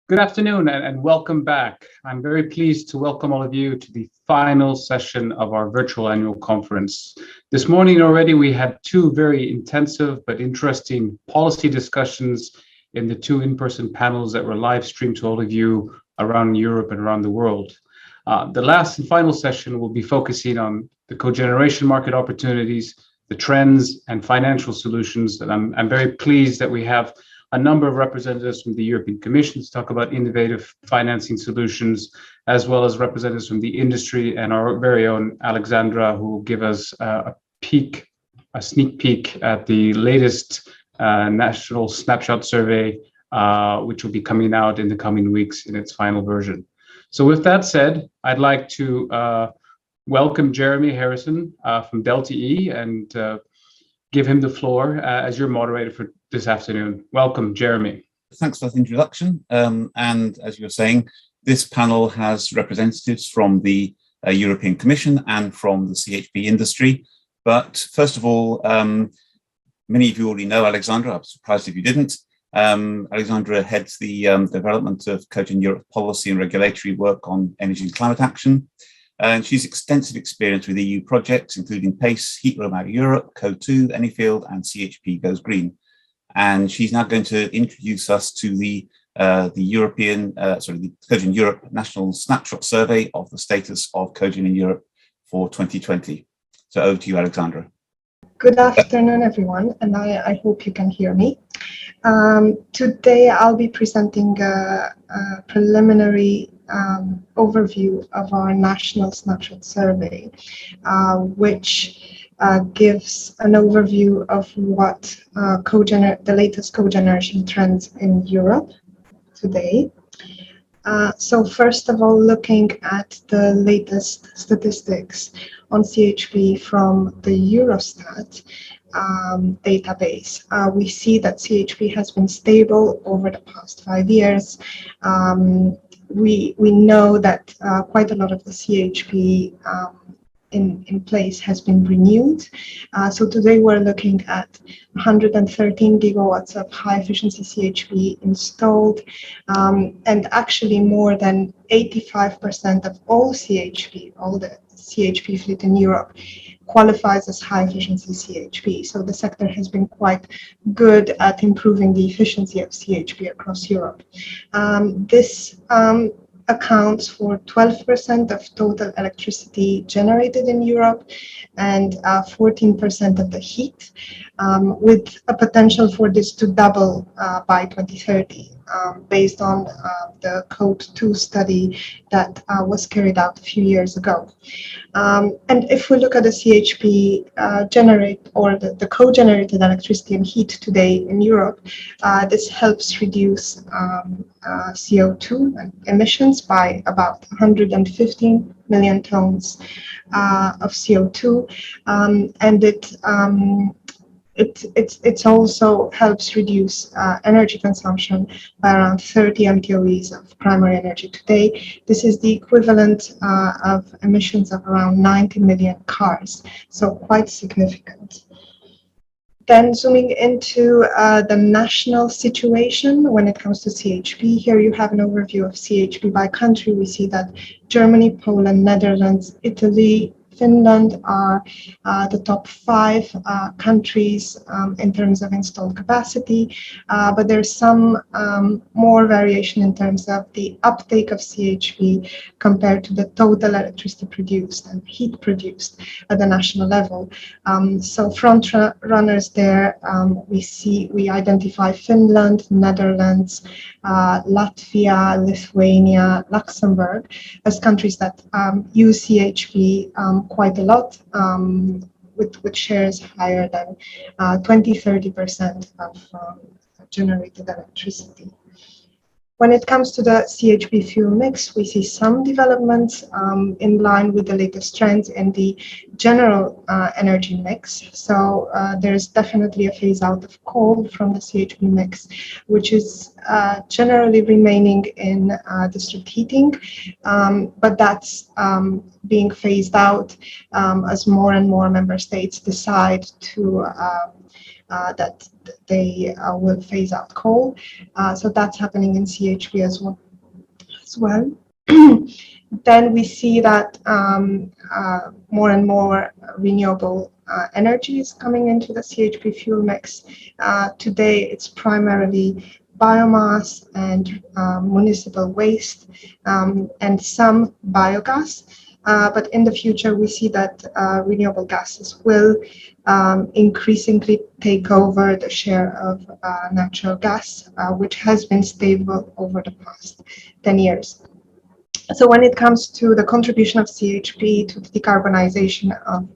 Good afternoon and welcome back. I'm very pleased to welcome all of you to the final session of our virtual annual conference. This morning already we had two very intensive but interesting policy discussions in the two in-person panels that were live streamed to all of you around Europe and around the world. The last and final session will be focusing on the cogeneration market opportunities, the trends and financial solutions, and I'm very pleased that we have a number of representatives from the European Commission to talk about innovative financing solutions, as well as representatives from the industry and our very own Alexandra, who will give us a sneak peek at the latest national snapshot survey, which will be coming out in the coming weeks in its final version. So with that said, I'd like to welcome Jeremy Harrison from Delta E and give him the floor as your moderator for this afternoon. Welcome, Jeremy. Thanks for that introduction. And as you were saying, this panel has representatives from the European Commission and from the CHP industry. But first of all, many of you already know Alexandra. I'm surprised if you didn't. Alexandra heads the development of COGEN Europe policy and regulatory work on energy and climate action. And she's extensive experience with EU projects, including PACE, Heat Roadmap Europe, CO2, Anyfield, and CHP Goes Green. And she's now going to introduce us to the COGEN Europe National Snapshot Survey of the status of COGEN in Europe for 2020. So over to you, Alexandra. Good afternoon, everyone, and I hope you can hear me. Today I'll be presenting a preliminary overview of our National Snapshot Survey, which gives an overview of what the latest cogeneration trends in Europe today. So first of all, looking at the latest statistics on CHP from the Eurostat database, we see that CHP has been stable over the past 5 years. We know that quite a lot of the CHP in place has been renewed. So today we're looking at 113 gigawatts of high efficiency CHP installed, and actually more than 85% of all CHP, all the CHP fleet in Europe, qualifies as high efficiency CHP. So the sector has been quite good at improving the efficiency of CHP across Europe. This accounts for 12% of total electricity generated in Europe and 14% of the heat, with a potential for this to double by 2030, based on the Code 2 study that was carried out a few years ago. And if we look at the CHP the co-generated electricity and heat today in Europe, this helps reduce CO2 emissions by about 115 million tons of CO2, and it also helps reduce energy consumption by around 30 MTOEs of primary energy today. This is the equivalent of emissions of around 90 million cars, so quite significant. Then zooming into the national situation when it comes to CHP, here you have an overview of CHP by country. We see that Germany, Poland, Netherlands, Italy, Finland are the top 5 countries in terms of installed capacity, but there's some more variation in terms of the uptake of CHP compared to the total electricity produced and heat produced at the national level. So front runners there, we identify Finland, Netherlands, Latvia, Lithuania, Luxembourg as countries that use CHP quite a lot, with shares higher than 20-30% of generated electricity. When it comes to the CHP fuel mix, we see some developments in line with the latest trends in the general energy mix. So there's definitely a phase out of coal from the CHP mix, which is generally remaining in district heating, but that's being phased out as more and more member states decide to that they will phase out coal. So that's happening in CHP as well. Then we see that more and more renewable energy is coming into the CHP fuel mix. Today, it's primarily biomass and municipal waste and some biogas. But in the future, we see that renewable gases will increasingly take over the share of natural gas, which has been stable over the past 10 years. So when it comes to the contribution of CHP to the decarbonization of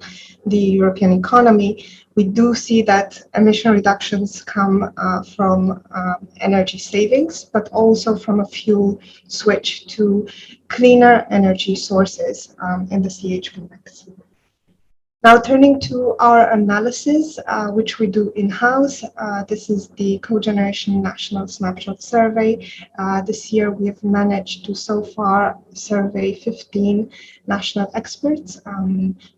the European economy, we do see that emission reductions come from energy savings, but also from a fuel switch to cleaner energy sources in the CHP mix. Now, turning to our analysis, which we do in-house, this is the Cogeneration National Snapshot Survey. This year, we have managed to so far survey 15 national experts,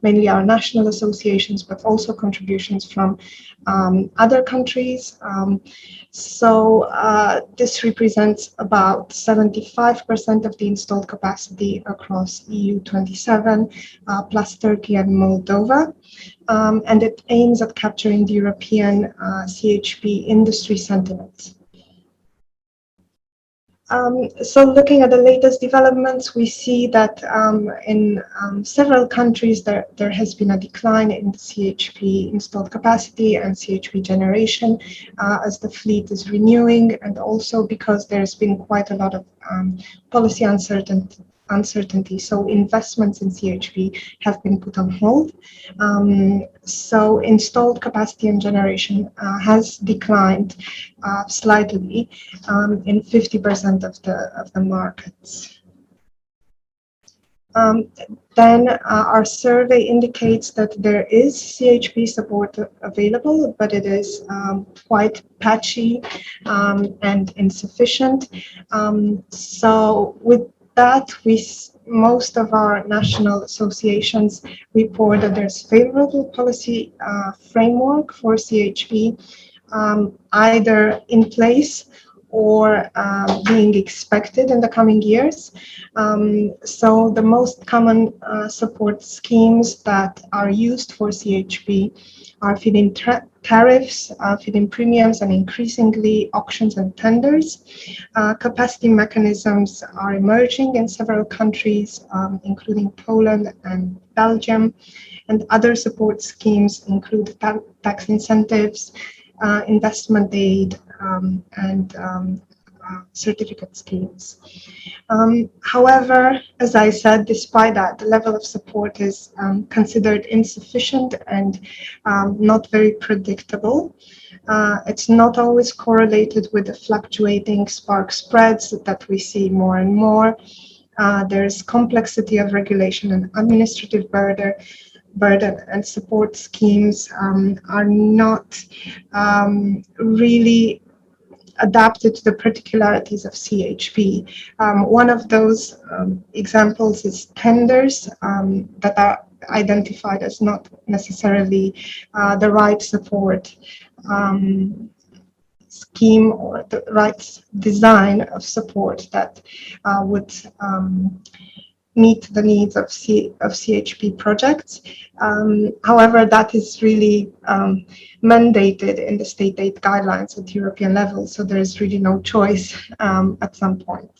mainly our national associations, but also contributions from other countries. This represents about 75% of the installed capacity across EU 27, plus Turkey and Moldova. And it aims at capturing the European CHP industry sentiments. So looking at the latest developments, we see that in several countries there has been a decline in the CHP installed capacity and CHP generation as the fleet is renewing, and also because there's been quite a lot of policy uncertainty. So investments in CHP have been put on hold. So installed capacity and generation has declined slightly in 50% of the markets. Then our survey indicates that there is CHP support available, but it is quite patchy and insufficient. So with that, most of our national associations report that there's favorable policy framework for CHP, either in place or being expected in the coming years. So the most common support schemes that are used for CHP are feed-in tariffs, feed-in premiums, and increasingly auctions and tenders. Capacity mechanisms are emerging in several countries, including Poland and Belgium, and other support schemes include tax incentives, investment aid, and certificate schemes. However, as I said, despite that, the level of support is considered insufficient and not very predictable. It's not always correlated with the fluctuating spark spreads that we see more and more. There's complexity of regulation and administrative burden, and support schemes are not really adapted to the particularities of CHP. One of those examples is tenders that are identified as not necessarily the right support scheme or the right design of support that would meet the needs of CHP projects. However, that is really mandated in the state aid guidelines at European level, so there is really no choice at some point.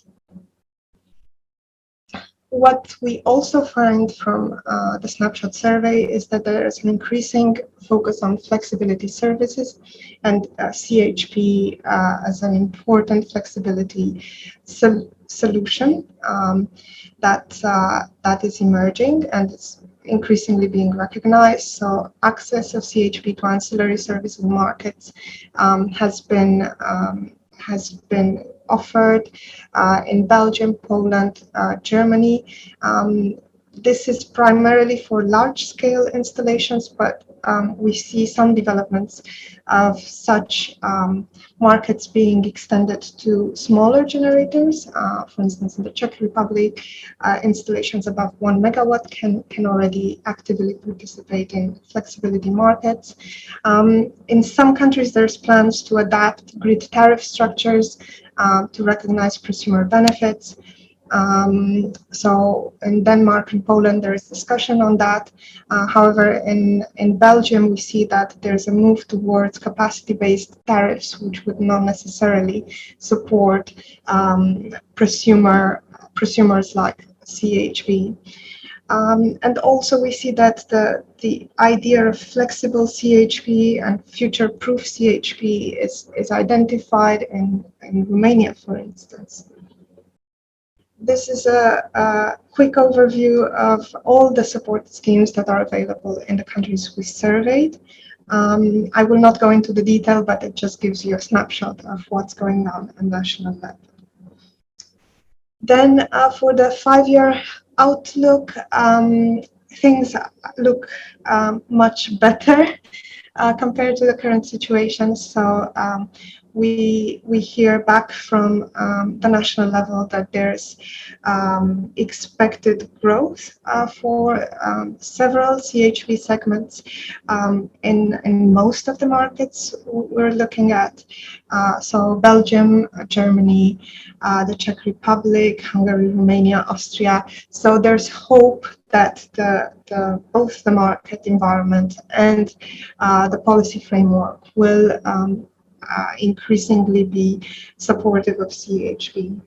What we also find from the snapshot survey is that there is an increasing focus on flexibility services, and CHP as an important flexibility solution that is emerging and it's increasingly being recognized. So access of CHP to ancillary services markets has been offered in Belgium, Poland, Germany. This is primarily for large-scale installations, but we see some developments of such markets being extended to smaller generators. For instance, in the Czech Republic, installations above 1 megawatt can already actively participate in flexibility markets. In some countries, there's plans to adapt grid tariff structures to recognize prosumer benefits. So in Denmark and Poland, there is discussion on that. However, in Belgium, we see that there's a move towards capacity-based tariffs, which would not necessarily support prosumers like CHP. And also we see that the idea of flexible CHP and future-proof CHP is identified in Romania, for instance. This is a quick overview of all the support schemes that are available in the countries we surveyed. I will not go into the detail, but it just gives you a snapshot of what's going on at national level. Then for the 5-year outlook, things look much better compared to the current situation. So we hear back from the national level that there's expected growth for several CHP segments in most of the markets we're looking at. So Belgium, Germany, the Czech Republic, Hungary, Romania, Austria. So there's hope that both the market environment and the policy framework will increasingly be supportive of CHP.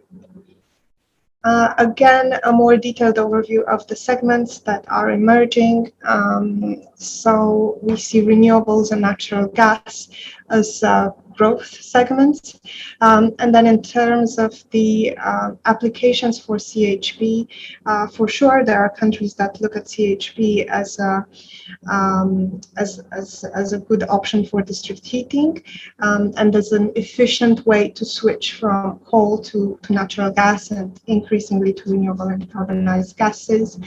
Again, a more detailed overview of the segments that are emerging. So we see renewables and natural gas as growth segments. And then in terms of the applications for CHP, for sure there are countries that look at CHP as a good option for district heating and as an efficient way to switch from coal to natural gas and increasingly to renewable and decarbonized gases.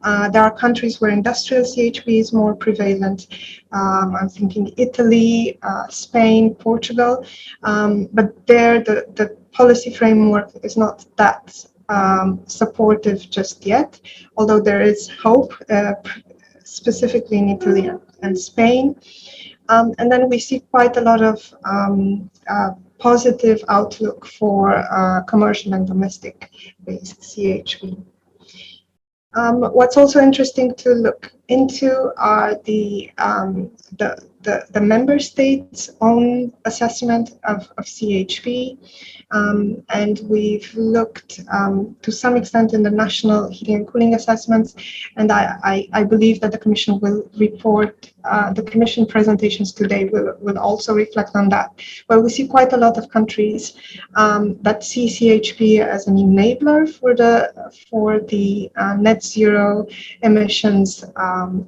There are countries where industrial CHP is more prevalent. I'm thinking Italy, Spain, Portugal, but there the policy framework is not that supportive just yet, although there is hope, specifically in Italy and Spain. And then we see quite a lot of positive outlook for commercial and domestic-based CHP. What's also interesting to look into are the member states' own assessment of CHP, and we've looked to some extent in the national heating and cooling assessments, and I believe that the Commission will report, the Commission presentations today will also reflect on that, where we see quite a lot of countries that see CHP as an enabler for the net zero emissions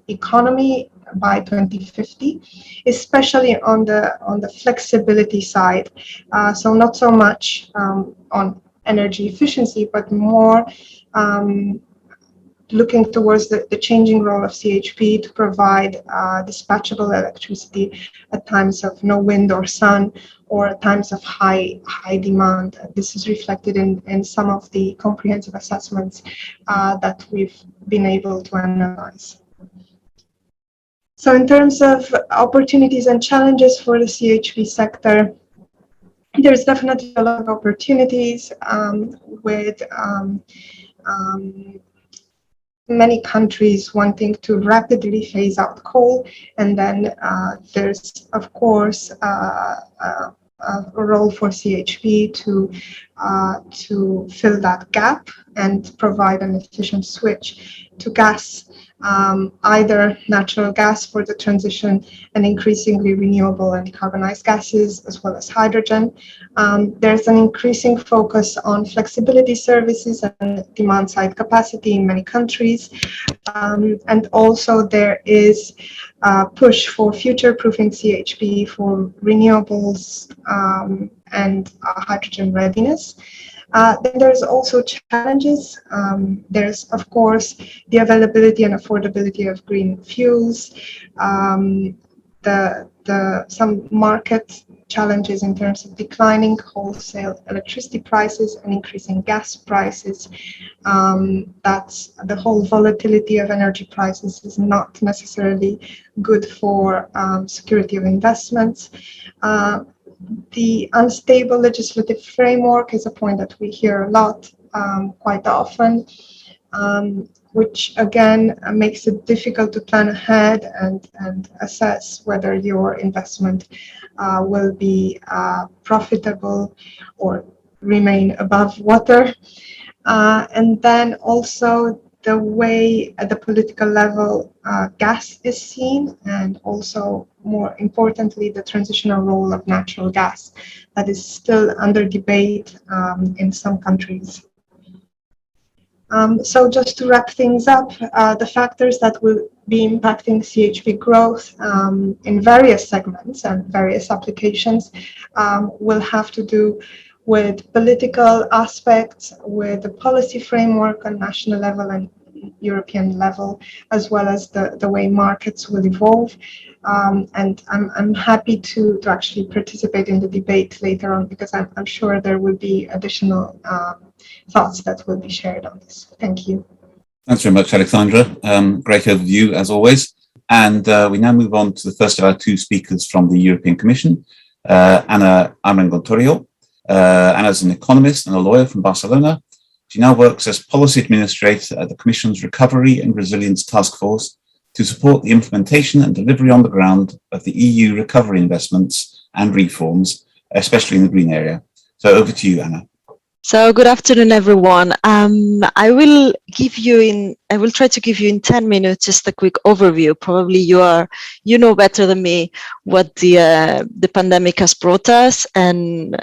economy by 2050, especially on the flexibility side. So not so much on energy efficiency, but more looking towards the changing role of CHP to provide dispatchable electricity at times of no wind or sun, or at times of high demand. This is reflected in some of the comprehensive assessments that we've been able to analyze. So in terms of opportunities and challenges for the CHP sector, there's definitely a lot of opportunities with many countries wanting to rapidly phase out coal, and then there's of course a role for CHP to fill that gap and provide an efficient switch to gas, either natural gas for the transition and increasingly renewable and decarbonized gases, as well as hydrogen. There's an increasing focus on flexibility services and demand-side capacity in many countries. And also there is a push for future-proofing CHP for renewables and hydrogen readiness. Then there's also challenges. There's, of course, the availability and affordability of green fuels, some market challenges in terms of declining wholesale electricity prices and increasing gas prices. That's the whole volatility of energy prices is not necessarily good for security of investments. The unstable legislative framework is a point that we hear a lot, quite often, which again makes it difficult to plan ahead and assess whether your investment will be profitable or remain above water. And then also the way at the political level gas is seen, and also more importantly the transitional role of natural gas that is still under debate in some countries. So just to wrap things up, the factors that will be impacting CHP growth in various segments and various applications will have to do with political aspects, with the policy framework on national level and European level, as well as the way markets will evolve. And I'm happy to actually participate in the debate later on, because I'm sure there will be additional thoughts that will be shared on this. Thank you. Thanks very much, Alexandra. Great overview, as always. And we now move on to the first of our two speakers from the European Commission, Anna Armengol-Torio. Anna is an economist and a lawyer from Barcelona. She now works as policy administrator at the Commission's Recovery and Resilience Task Force to support the implementation and delivery on the ground of the EU recovery investments and reforms, especially in the green area. So over to you, Anna. So good afternoon, everyone. I will try to give you in 10 minutes just a quick overview. Probably you know better than me what the pandemic has brought us, and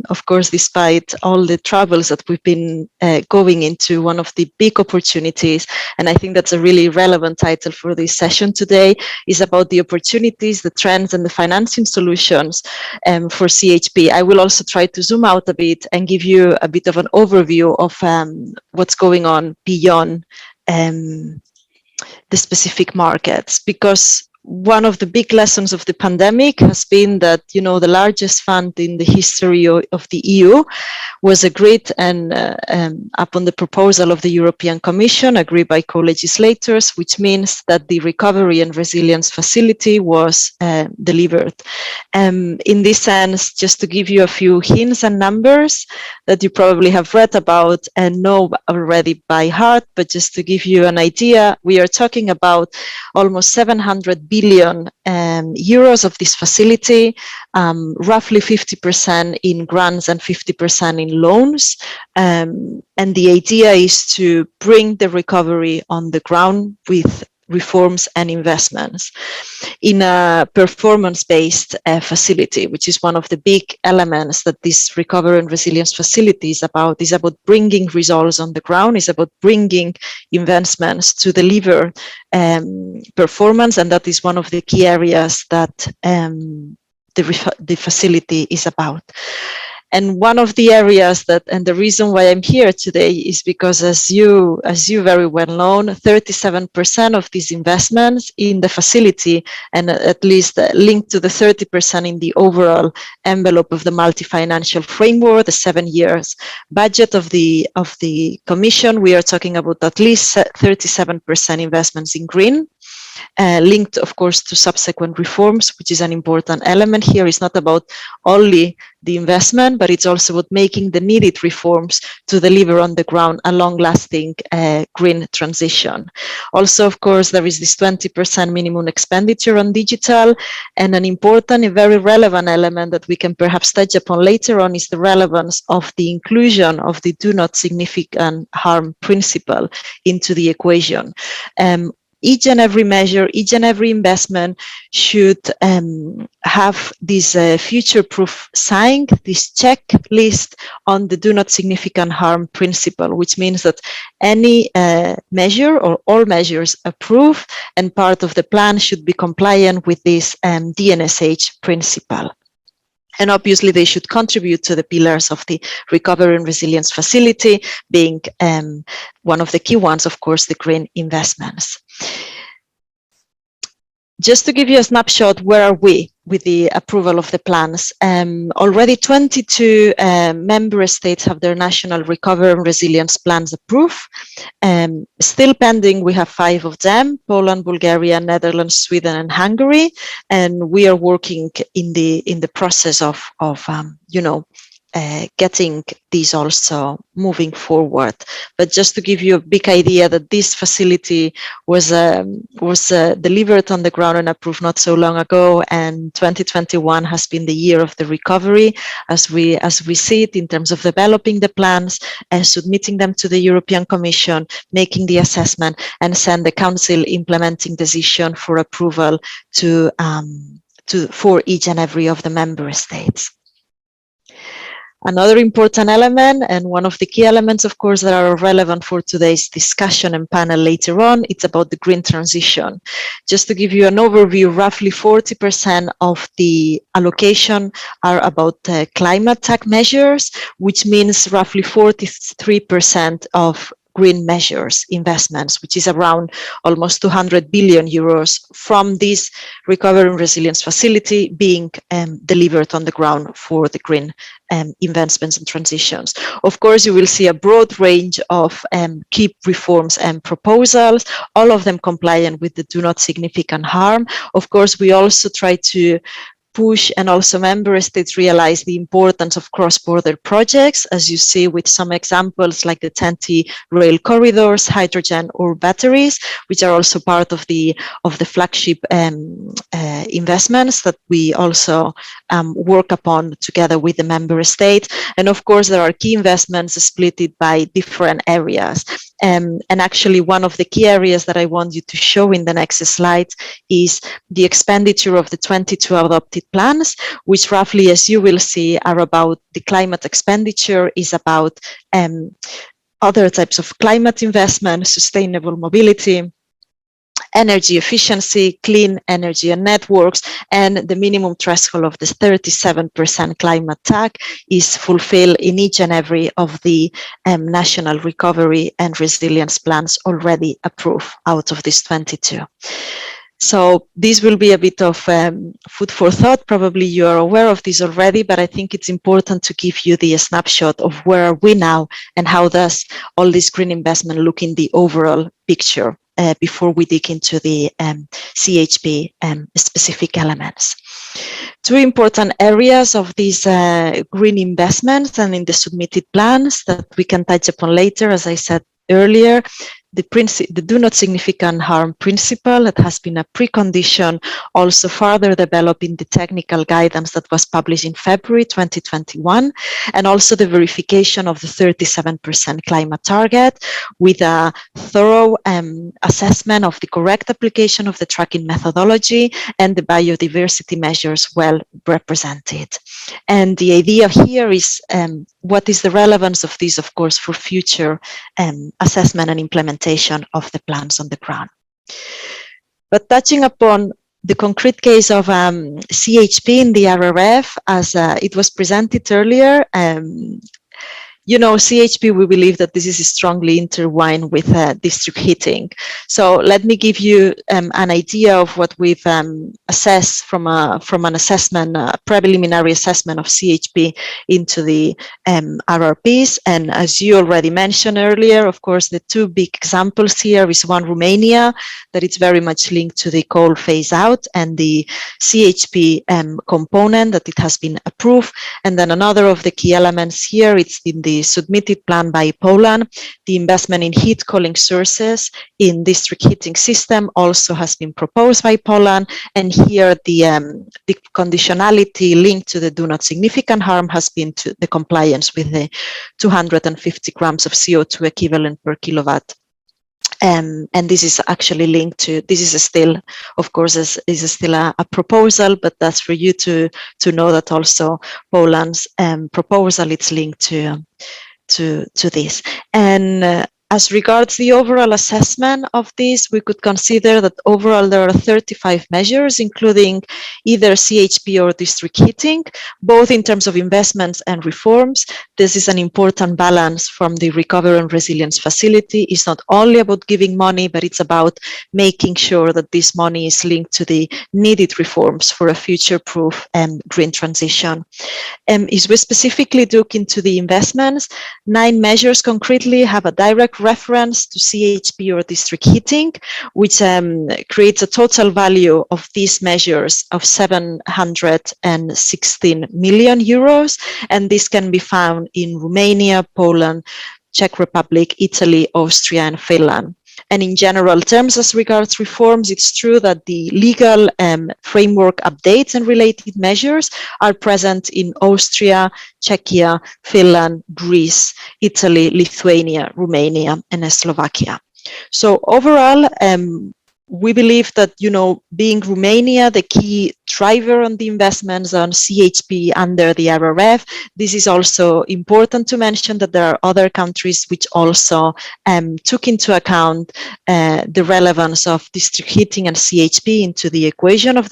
of course, despite all the troubles that we've been going into, one of the big opportunities, and I think that's a really relevant title for this session today, is about the opportunities, the trends, and the financing solutions for CHP. I will also try to zoom out a bit and give you a bit of an overview of what's going on beyond the specific markets, because one of the big lessons of the pandemic has been that, the largest fund in the history of the EU was agreed and upon the proposal of the European Commission, agreed by co-legislators, which means that the Recovery and Resilience Facility was delivered. In this sense, just to give you a few hints and numbers that you probably have read about and know already by heart, but just to give you an idea, we are talking about almost 700 billion euros of this facility, roughly 50% in grants and 50% in loans. And the idea is to bring the recovery on the ground with reforms and investments in a performance-based facility, which is one of the big elements that this Recovery and Resilience Facility is about bringing results on the ground, is about bringing investments to deliver performance, and that is one of the key areas that the facility is about. And one of the areas and the reason why I'm here today is because, as you very well know, 37% of these investments in the facility, and at least linked to the 30% in the overall envelope of the multi-financial framework, the 7 years budget of the Commission, we are talking about at least 37% investments in green. Linked, of course, to subsequent reforms, which is an important element here. It's not about only the investment, but it's also about making the needed reforms to deliver on the ground a long-lasting green transition. Also, of course, there is this 20% minimum expenditure on digital, and an important and very relevant element that we can perhaps touch upon later on is the relevance of the inclusion of the do not significant harm principle into the equation. Each and every measure, each and every investment should have this future-proof sign, this checklist on the do not significant harm principle, which means that any measure or all measures approved and part of the plan should be compliant with this DNSH principle. And obviously, they should contribute to the pillars of the Recovery and Resilience Facility, being one of the key ones, of course, the green investments. Just to give you a snapshot, where are we with the approval of the plans? Already 22 member states have their national recovery and resilience plans approved. Still pending, we have 5 of them: Poland, Bulgaria, Netherlands, Sweden, and Hungary. And we are working in the process of getting these also moving forward. But just to give you a big idea that this facility was delivered on the ground and approved not so long ago, and 2021 has been the year of the recovery, as we see it in terms of developing the plans and submitting them to the European Commission, making the assessment, and send the Council implementing decision for approval for each and every of the member states. Another important element, and one of the key elements, of course, that are relevant for today's discussion and panel later on, it's about the green transition. Just to give you an overview, roughly 40% of the allocation are about climate tech measures, which means roughly 43% of green measures investments, which is around almost 200 billion euros from this recovery and resilience facility being delivered on the ground for the green investments and transitions. Of course, you will see a broad range of key reforms and proposals, all of them compliant with the do not significant harm. Of course, we also try to push, and also member states realize the importance of cross-border projects, as you see with some examples like the TEN-T rail corridors, hydrogen, or batteries, which are also part of the flagship investments that we also work upon together with the member states. And of course, there are key investments split by different areas. And actually, one of the key areas that I want you to show in the next slide is the expenditure of the 22 adopted plans, which roughly, as you will see, are about the climate expenditure, is about other types of climate investment, sustainable mobility, energy efficiency, clean energy and networks, and the minimum threshold of the 37% climate tag is fulfilled in each and every of the national recovery and resilience plans already approved out of these 22. So this will be a bit of food for thought. Probably you are aware of this already, but I think it's important to give you the snapshot of where are we now and how does all this green investment look in the overall picture before we dig into the CHP specific elements. Two important areas of these green investments and in the submitted plans that we can touch upon later, as I said earlier, the do not significant harm principle that has been a precondition, also further developing the technical guidance that was published in February 2021, and also the verification of the 37% climate target with a thorough assessment of the correct application of the tracking methodology and the biodiversity measures well represented. And the idea here is what is the relevance of this, of course, for future assessment and implementation of the plans on the ground. But touching upon the concrete case of CHP in the RRF, as it was presented earlier, you know, CHP, we believe that this is strongly intertwined with district heating. So let me give you an idea of what we've assessed from an assessment, preliminary assessment of CHP into the RRPs. And as you already mentioned earlier, of course, the two big examples here is one, Romania, that it's very much linked to the coal phase out and the CHP component that it has been approved. And then another of the key elements here, it's in the submitted plan by Poland. The investment in heat cooling sources in district heating system also has been proposed by Poland. And here the conditionality linked to the do not significant harm has been to the compliance with the 250 grams of CO2 equivalent per kilowatt. And this is actually linked to, this is still, of course, is still a proposal, but that's for you to know that also Poland's proposal is linked to this. And As regards the overall assessment of this, we could consider that overall there are 35 measures, including either CHP or district heating, both in terms of investments and reforms. This is an important balance from the Recovery and Resilience Facility. It's not only about giving money, but it's about making sure that this money is linked to the needed reforms for a future-proof green transition. If we specifically look into the investments, 9 measures concretely have a direct reference to CHP or district heating, which creates a total value of these measures of 716 million euros. And this can be found in Romania, Poland, Czech Republic, Italy, Austria, and Finland. And in general terms, as regards reforms, it's true that the legal framework updates and related measures are present in Austria, Czechia, Finland, Greece, Italy, Lithuania, Romania, and Slovakia. So overall, we believe that, being Romania, the key driver on the investments on CHP under the RRF, this is also important to mention that there are other countries which also took into account the relevance of district heating and CHP into the equation of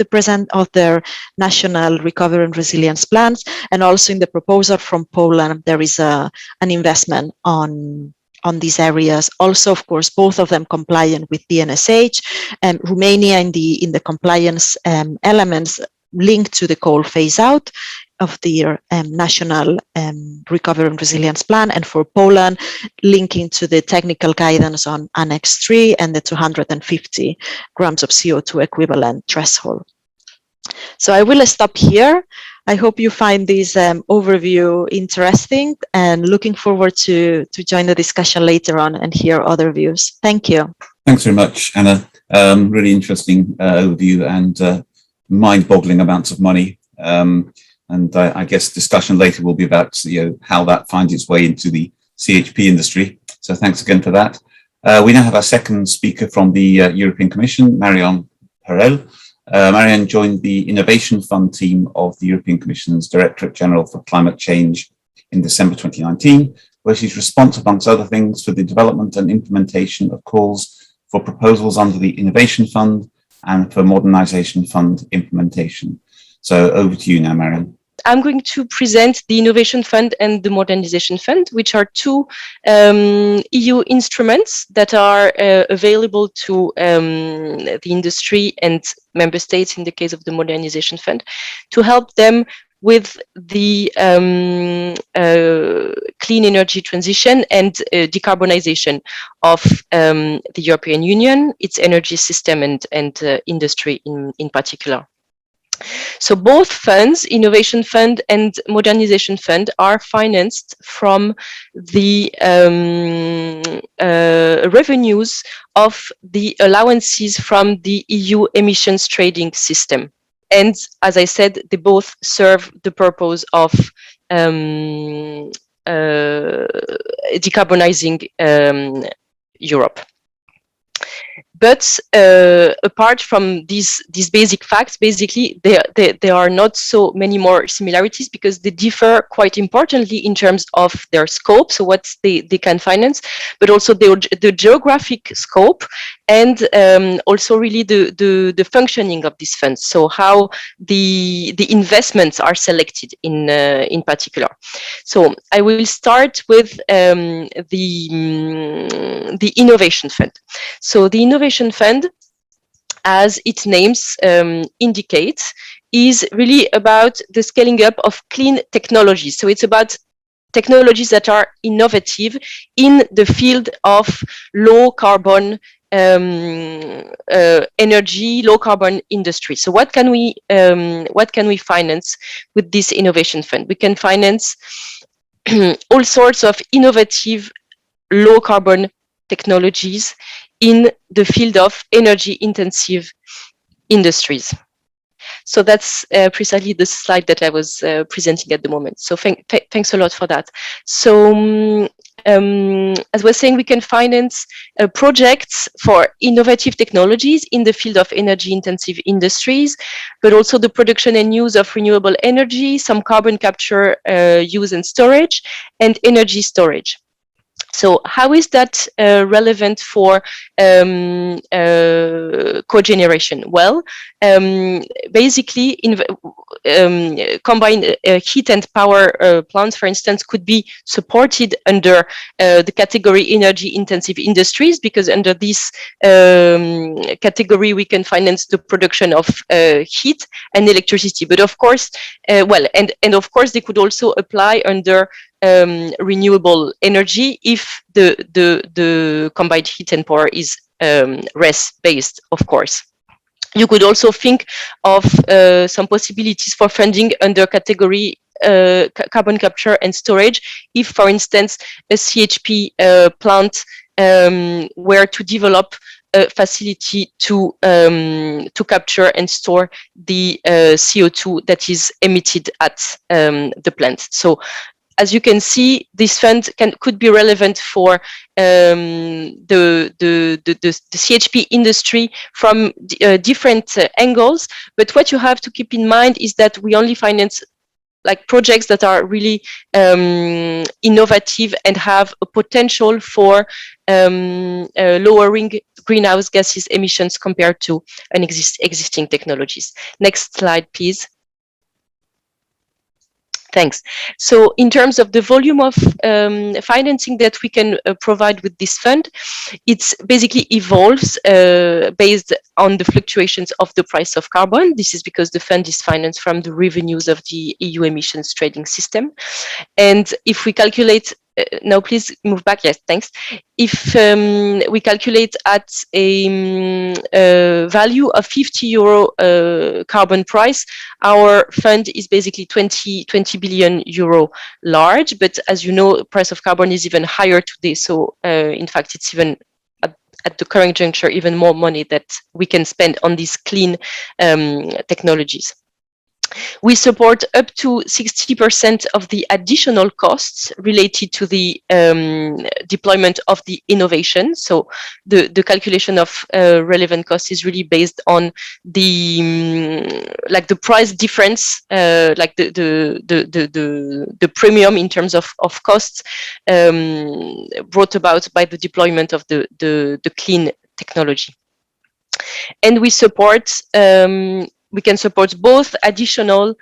their national recovery and resilience plans. And also in the proposal from Poland, there is an investment on these areas. Also, of course, both of them compliant with the NSH, and Romania in the compliance elements linked to the coal phase out of their national recovery and resilience plan, and for Poland, linking to the technical guidance on Annex 3 and the 250 grams of CO2 equivalent threshold. So I will stop here. I hope you find this overview interesting, and looking forward to join the discussion later on and hear other views. Thank you. Thanks very much, Anna. Really interesting overview and mind-boggling amounts of money. And I guess discussion later will be about how that finds its way into the CHP industry. So thanks again for that. We now have our second speaker from the European Commission, Marion Perelle. Marion joined the Innovation Fund team of the European Commission's Directorate General for Climate Change in December 2019, where she's responsible, amongst other things, for the development and implementation of calls for proposals under the Innovation Fund and for Modernisation Fund implementation. So over to you now, Marion. I'm going to present the Innovation Fund and the Modernization Fund, which are two EU instruments that are available to the industry and member states in the case of the Modernization Fund, to help them with the clean energy transition and decarbonization of the European Union, its energy system and industry in particular. So both funds, Innovation Fund and Modernization Fund, are financed from the revenues of the allowances from the EU emissions trading system. And as I said, they both serve the purpose of decarbonizing Europe. But apart from these basic facts, basically, there are not so many more similarities, because they differ quite importantly in terms of their scope, so what they can finance, but also the geographic scope, and also really the functioning of these funds, so how the investments are selected in particular. So I will start with the Innovation Fund. So the Innovation Fund, as its names indicate, is really about the scaling up of clean technologies. So it's about technologies that are innovative in the field of low carbon energy, low carbon industry. So what can we finance with this Innovation Fund? We can finance all sorts of innovative low carbon technologies in the field of energy intensive industries. So that's precisely the slide that I was presenting at the moment. So thanks a lot for that. So as we're saying, we can finance projects for innovative technologies in the field of energy intensive industries, but also the production and use of renewable energy, some carbon capture, use and storage, and energy storage. So how is that relevant for cogeneration? Well, basically, combined heat and power plants, for instance, could be supported under the category energy intensive industries, because under this category we can finance the production of heat and electricity. But of course, and of course they could also apply under renewable energy if the combined heat and power is RES based, of course. You could also think of some possibilities for funding under category carbon capture and storage, if, for instance, a CHP plant were to develop a facility to capture and store the CO2 that is emitted at the plant. So, as you can see, this fund could be relevant for the CHP industry from different angles. But what you have to keep in mind is that we only finance like projects that are really innovative and have a potential for lowering greenhouse gases emissions compared to an existing technologies. Next slide, please. Thanks. So in terms of the volume of financing that we can provide with this fund, it's basically evolves based on the fluctuations of the price of carbon. This is because the fund is financed from the revenues of the EU emissions trading system. And if we calculate, now please move back, yes, thanks. If we calculate at a value of €50 carbon price, our fund is basically 20 billion euro large. But as you know, price of carbon is even higher today. So in fact, it's even at the current juncture, even more money that we can spend on these clean technologies. We support up to 60% of the additional costs related to the deployment of the innovation. So the calculation of relevant cost is really based on the like the price difference, like the premium in terms of costs brought about by the deployment of the clean technology. And we support we can support both additional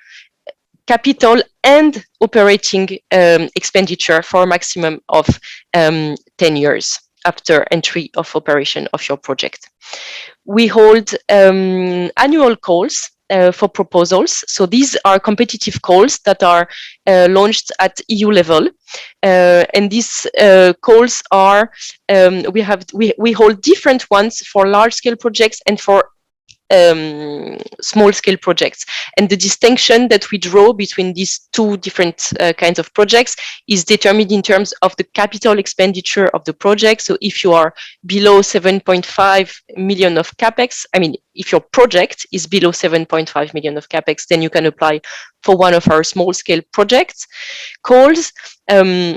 capital and operating expenditure for a maximum of 10 years after entry of operation of your project. We hold annual calls for proposals. So these are competitive calls that are launched at EU level. And these calls are, we hold different ones for large scale projects and for small scale projects. And the distinction that we draw between these two different kinds of projects is determined in terms of the capital expenditure of the project. So if you are below 7.5 million of capex, I mean, if your project is below 7.5 million of capex, then you can apply for one of our small scale projects calls,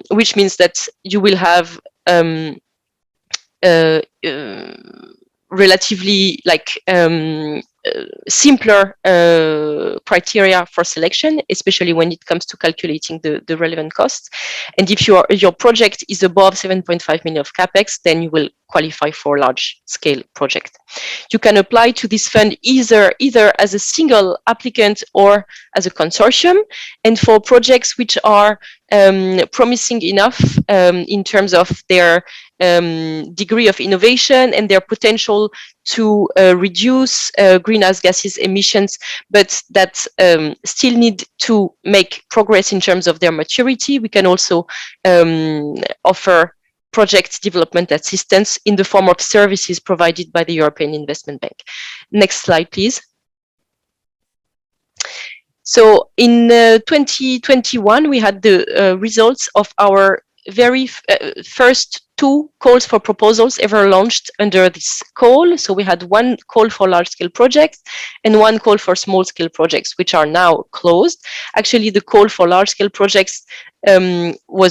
which means that you will have relatively like simpler criteria for selection, especially when it comes to calculating the relevant costs. And if your project is above 7.5 million of capex, then you will qualify for large scale project. You can apply to this fund either as a single applicant or as a consortium. And for projects which are promising enough in terms of their degree of innovation and their potential to reduce greenhouse gases emissions, but that still need to make progress in terms of their maturity, we can also offer project development assistance in the form of services provided by the European Investment Bank. Next slide, please. So in 2021, we had the results of our very first two calls for proposals ever launched under this call. So we had one call for large-scale projects and one call for small-scale projects, which are now closed. Actually, the call for large-scale projects we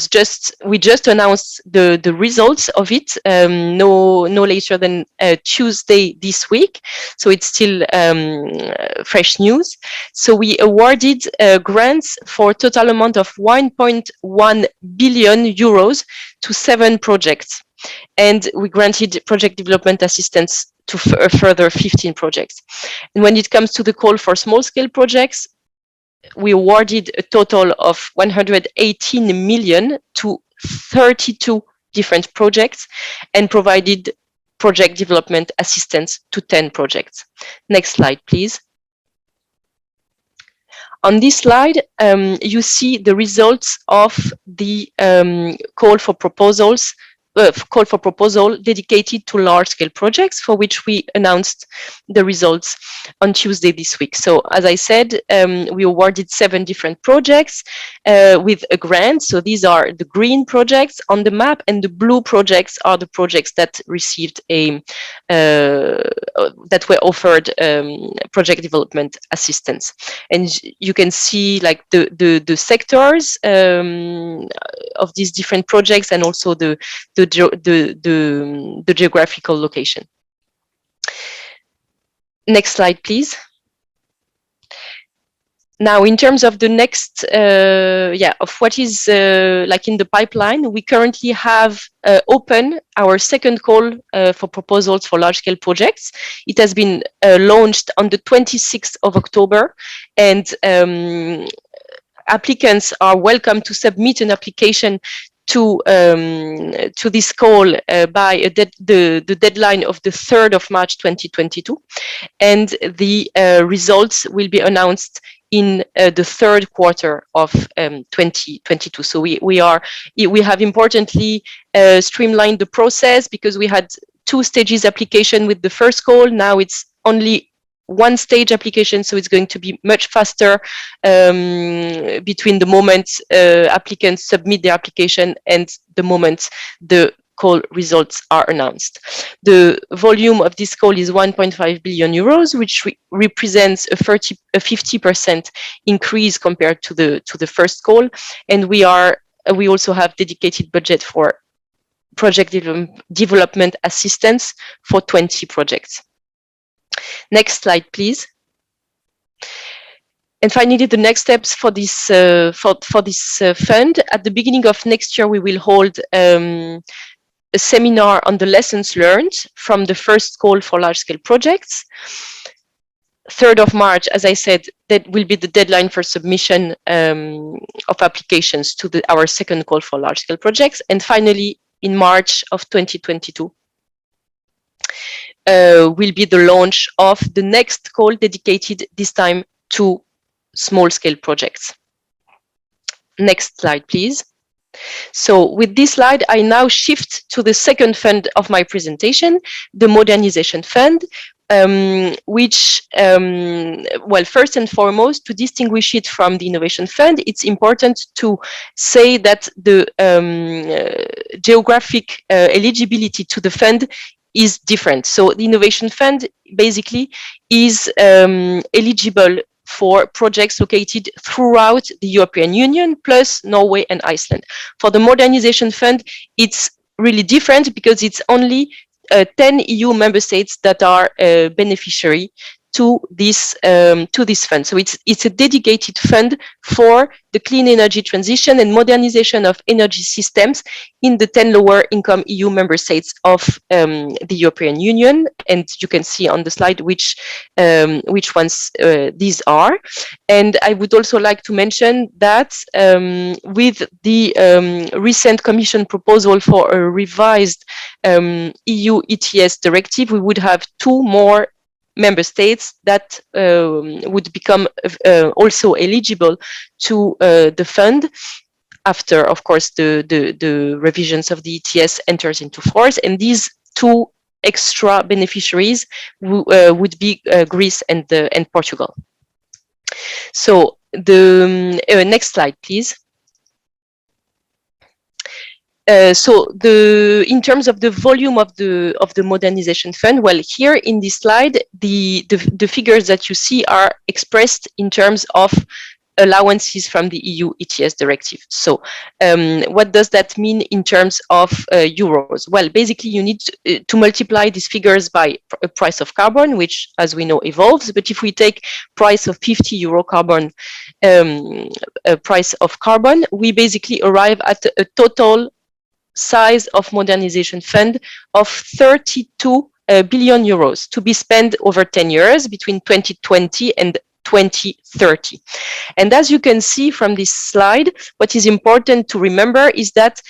just announced the results of it no later than Tuesday this week, so it's still fresh news. So we awarded grants for a total amount of 1.1 billion euros to 7 projects, and we granted project development assistance to a further 15 projects. And when it comes to the call for small-scale projects, we awarded a total of 118 million to 32 different projects and provided project development assistance to 10 projects. Next slide, please. On this slide, you see the results of the call for proposal dedicated to large-scale projects, for which we announced the results on Tuesday this week. So, as I said, we awarded 7 different projects with a grant. So these are the green projects on the map, and the blue projects are the projects that received that were offered project development assistance. And you can see like the sectors of these different projects, and also the geographical location. Next slide, please. Now, in terms of the next, of what is like in the pipeline, we currently have open our second call for proposals for large-scale projects. It has been launched on the 26th of October, and applicants are welcome to submit an application to this call by the deadline of the 3rd of March 2022, and the results will be announced in the third quarter of 2022. So we have importantly streamlined the process, because we had 2 stages application with the first call. Now it's only 1 stage application, so it's going to be much faster between the moment applicants submit their application and the moment the call results are announced. The volume of this call is 1.5 billion euros, which represents a 50% increase compared to the first call, and we also have dedicated budget for project development assistance for 20 projects. Next slide, please. And finally, the next steps for this fund. At the beginning of next year, we will hold a seminar on the lessons learned from the first call for large-scale projects. 3rd of March, as I said, that will be the deadline for submission of applications to our second call for large-scale projects. And finally, in March of 2022, will be the launch of the next call dedicated this time to small-scale projects. Next slide, please. So with this slide, I now shift to the second fund of my presentation, the Modernization Fund, which, well, first and foremost, to distinguish it from the Innovation Fund, it's important to say that the geographic eligibility to the fund is different. So the Innovation Fund basically is eligible for projects located throughout the European Union, plus Norway and Iceland. For the Modernization Fund, it's really different, because it's only 10 EU member states that are beneficiary to this fund. So it's a dedicated fund for the clean energy transition and modernization of energy systems in the 10 lower income EU member states of the European Union. And you can see on the slide which ones these are. And I would also like to mention that with the recent Commission proposal for a revised EU ETS directive, we would have 2 more member states that would become also eligible to the fund after, of course, the revisions of the ETS enters into force. And these 2 extra beneficiaries would be Greece and Portugal. So the next slide, please. So in terms of the volume of the Modernization Fund, well, here in this slide, the figures that you see are expressed in terms of allowances from the EU ETS directive. So what does that mean in terms of euros? Well, basically you need to multiply these figures by a price of carbon, which, as we know, evolves. But if we take price of 50 euro carbon, price of carbon, we basically arrive at a total size of modernization fund of 32 billion euros to be spent over 10 years between 2020 and 2030. And as you can see from this slide, what is important to remember is that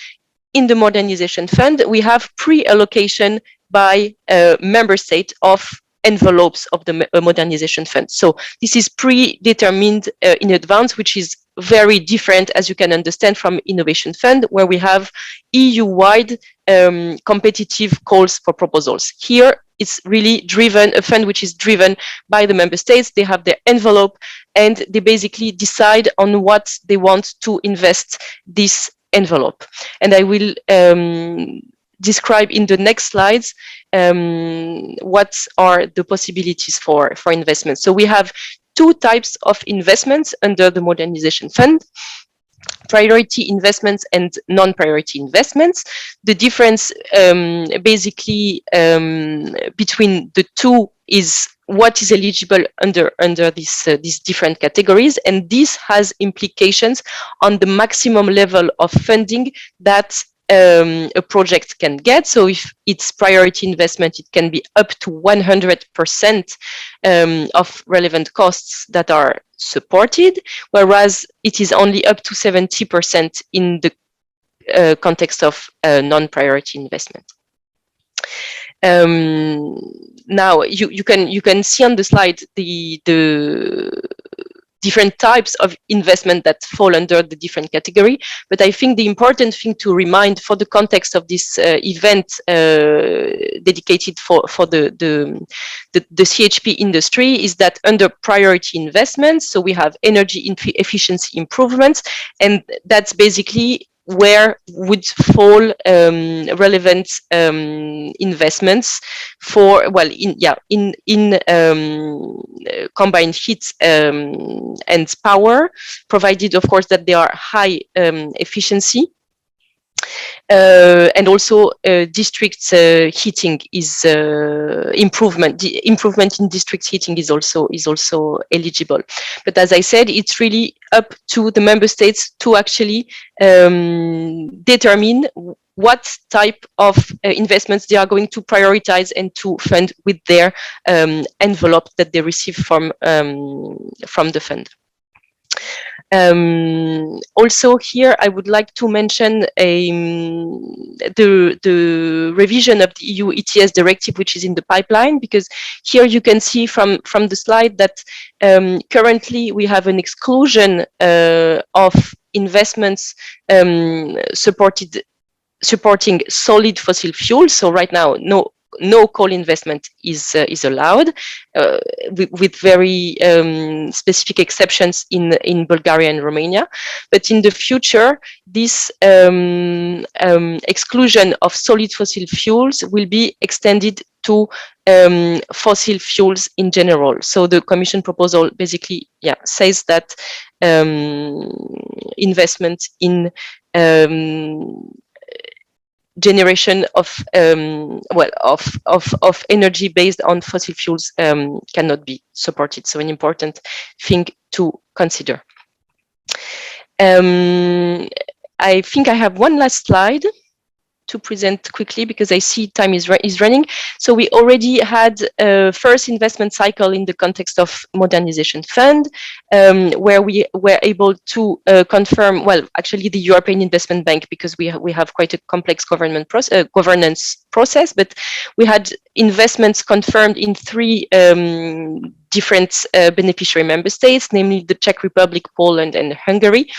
in the modernization fund, we have pre-allocation by member state of envelopes of the modernization fund. So this is predetermined in advance, which is very different, as you can understand, from Innovation Fund, where we have EU-wide competitive calls for proposals. Here, it's really driven, a fund which is driven by the member states. They have their envelope and they basically decide on what they want to invest this envelope. And I will describe in the next slides what are the possibilities for investments. So we have two types of investments under the Modernization Fund: priority investments and non-priority investments. The difference basically between the two is what is eligible under these different categories, and this has implications on the maximum level of funding that a project can get. So if it's priority investment, it can be up to 100% of relevant costs that are supported, whereas it is only up to 70% in the context of non-priority investment. Now you can see on the slide the different types of investment that fall under the different category. But I think the important thing to remind for the context of this event dedicated for the CHP industry is that under priority investments, so we have energy efficiency improvements, and that's basically where would fall relevant investments for, well, in combined heat and power, provided of course that they are high efficiency. And also district heating is improvement. The improvement in district heating is also eligible. But as I said, it's really up to the member states to actually determine what type of investments they are going to prioritize and to fund with their envelope that they receive from the fund. Also here, I would like to mention the revision of the EU ETS directive, which is in the pipeline, because here you can see from the slide that currently we have an exclusion of investments supporting solid fossil fuels. So right now, no coal investment is allowed, with very specific exceptions in Bulgaria and Romania. But in the future, this exclusion of solid fossil fuels will be extended to fossil fuels in general. So the Commission proposal basically says that investment in generation of energy based on fossil fuels cannot be supported. So an important thing to consider. I think I have one last slide to present quickly because I see time is running. So we already had a first investment cycle in the context of Modernization Fund, where we were able to confirm, well, actually the European Investment Bank, because we have quite a complex governance process, but we had investments confirmed in 3 different beneficiary member states, namely the Czech Republic, Poland, and Hungary.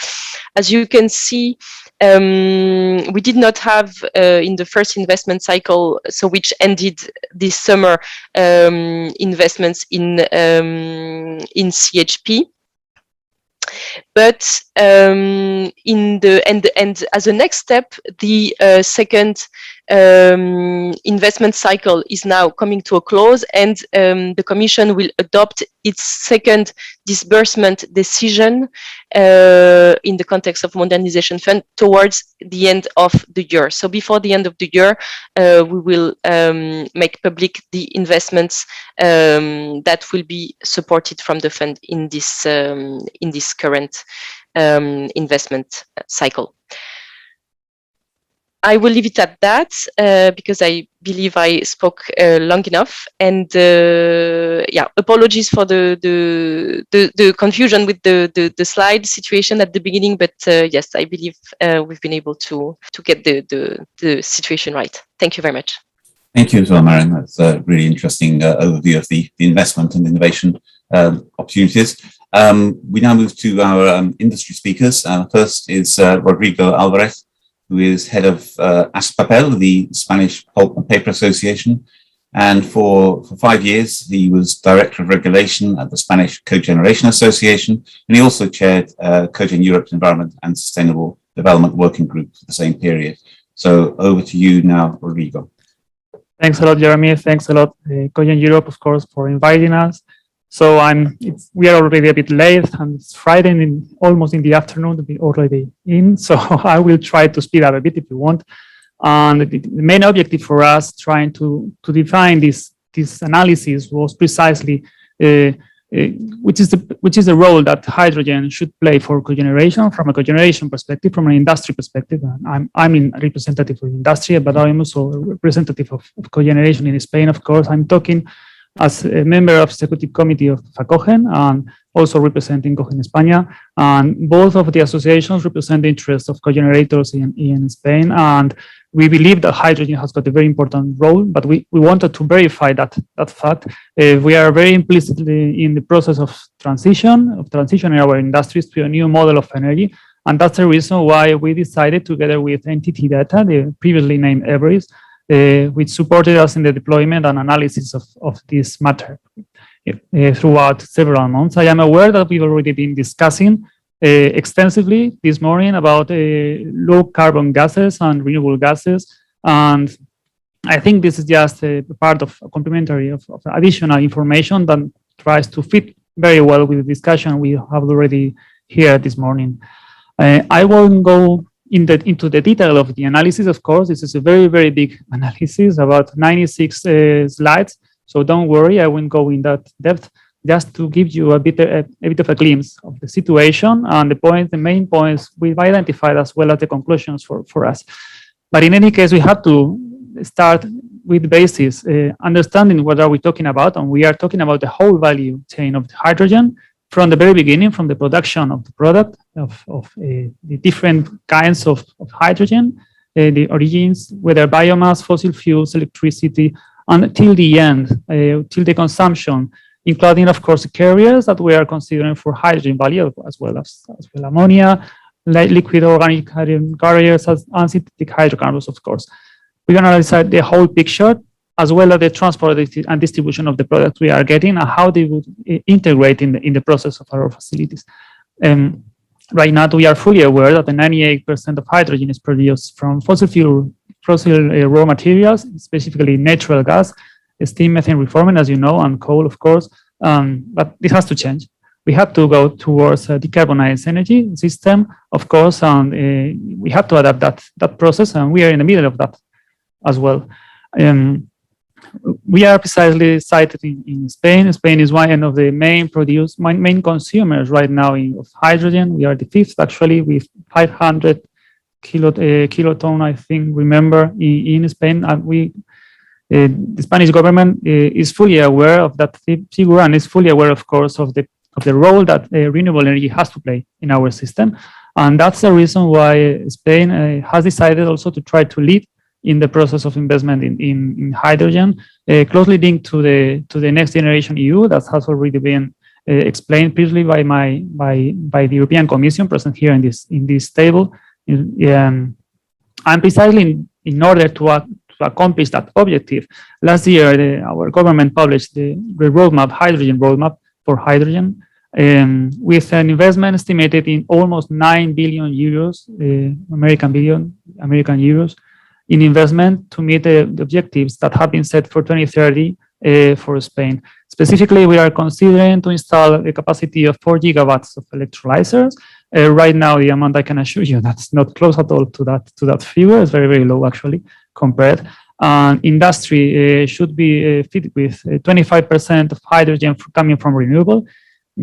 As you can see, we did not have in the first investment cycle, so which ended this summer, investments in CHP. But in the and as a next step, the second investment cycle is now coming to a close, and the Commission will adopt its second disbursement decision in the context of modernization fund towards the end of the year. So before the end of the year, we will make public the investments that will be supported from the fund in this current investment cycle. I will leave it at that because I believe I spoke long enough. And yeah, apologies for the confusion with the slide situation at the beginning. But yes, I believe we've been able to get the situation right. Thank you very much. Thank you as well, Marion. That's a really interesting overview of the investment and innovation opportunities. We now move to our industry speakers. First is Rodrigo Álvarez, who is head of ASPAPEL, the Spanish Pulp and Paper Association. And for 5 years, he was Director of Regulation at the Spanish Cogeneration Association. And he also chaired COGEN Europe's Environment and Sustainable Development Working Group for the same period. So over to you now, Rodrigo. Thanks a lot, Jeremy. Thanks a lot, COGEN Europe, of course, for inviting us. So we are already a bit late, and it's Friday, almost in the afternoon to be already in. So I will try to speed up a bit if you want. And the main objective for us trying to define this analysis was precisely which is the role that hydrogen should play for cogeneration from a cogeneration perspective, from an industry perspective. And I'm a representative of industry, but I'm also a representative of cogeneration in Spain. Of course, I'm talking as a member of the executive committee of ACOGEN and also representing COGEN España. And both of the associations represent the interests of cogenerators in Spain. And we believe that hydrogen has got a very important role, but we wanted to verify that fact. We are very implicitly in the process of transition in our industries to a new model of energy. And that's the reason why we decided, together with NTT Data, the previously named Everest, which supported us in the deployment and analysis of this matter throughout several months. I am aware that we've already been discussing extensively this morning about low carbon gases and renewable gases. And I think this is just a part of complementary of additional information that tries to fit very well with the discussion we have already here this morning. I won't go into the detail of the analysis. Of course, this is a very, very big analysis, about 96 slides. So don't worry, I won't go in that depth, just to give you a bit of a glimpse of the situation and the main points we've identified, as well as the conclusions for us. But in any case, we have to start with the basis, understanding what are we talking about. And we are talking about the whole value chain of hydrogen, from the very beginning, from the production of the product, of the different kinds of hydrogen, the origins, whether biomass, fossil fuels, electricity, until the end, till the consumption, including, of course, the carriers that we are considering for hydrogen value, as well as ammonia, liquid organic hydrogen carriers, and synthetic hydrocarbons, of course. We're going to analyze the whole picture, as well as the transport and distribution of the products we are getting and how they would integrate in the process of our facilities. Right now, we are fully aware that the 98% of hydrogen is produced from fossil raw materials, specifically natural gas, steam, methane reforming, as you know, and coal, of course. But this has to change. We have to go towards a decarbonized energy system, of course, and we have to adapt that process, and we are in the middle of that as well. We are precisely cited in Spain. Spain is one of the main consumers right now of hydrogen. We are the fifth, actually, with 500 kiloton, I think, remember, in Spain. And the Spanish government is fully aware of that figure and is fully aware, of course, of the role that renewable energy has to play in our system. And that's the reason why Spain has decided also to try to lead in the process of investment in hydrogen, closely linked to the Next Generation EU, that has already been explained previously by the European Commission present here in this table. And precisely in order to accomplish that objective, last year our government published the hydrogen roadmap for hydrogen, with an investment estimated in almost 9 billion euros, American euros, in investment to meet the objectives that have been set for 2030 for Spain. Specifically, we are considering to install a capacity of 4 gigawatts of electrolyzers. Right now, the amount I can assure you that's not close at all to that figure. It's very, very low actually compared. Industry should be fit with 25% of hydrogen coming from renewable.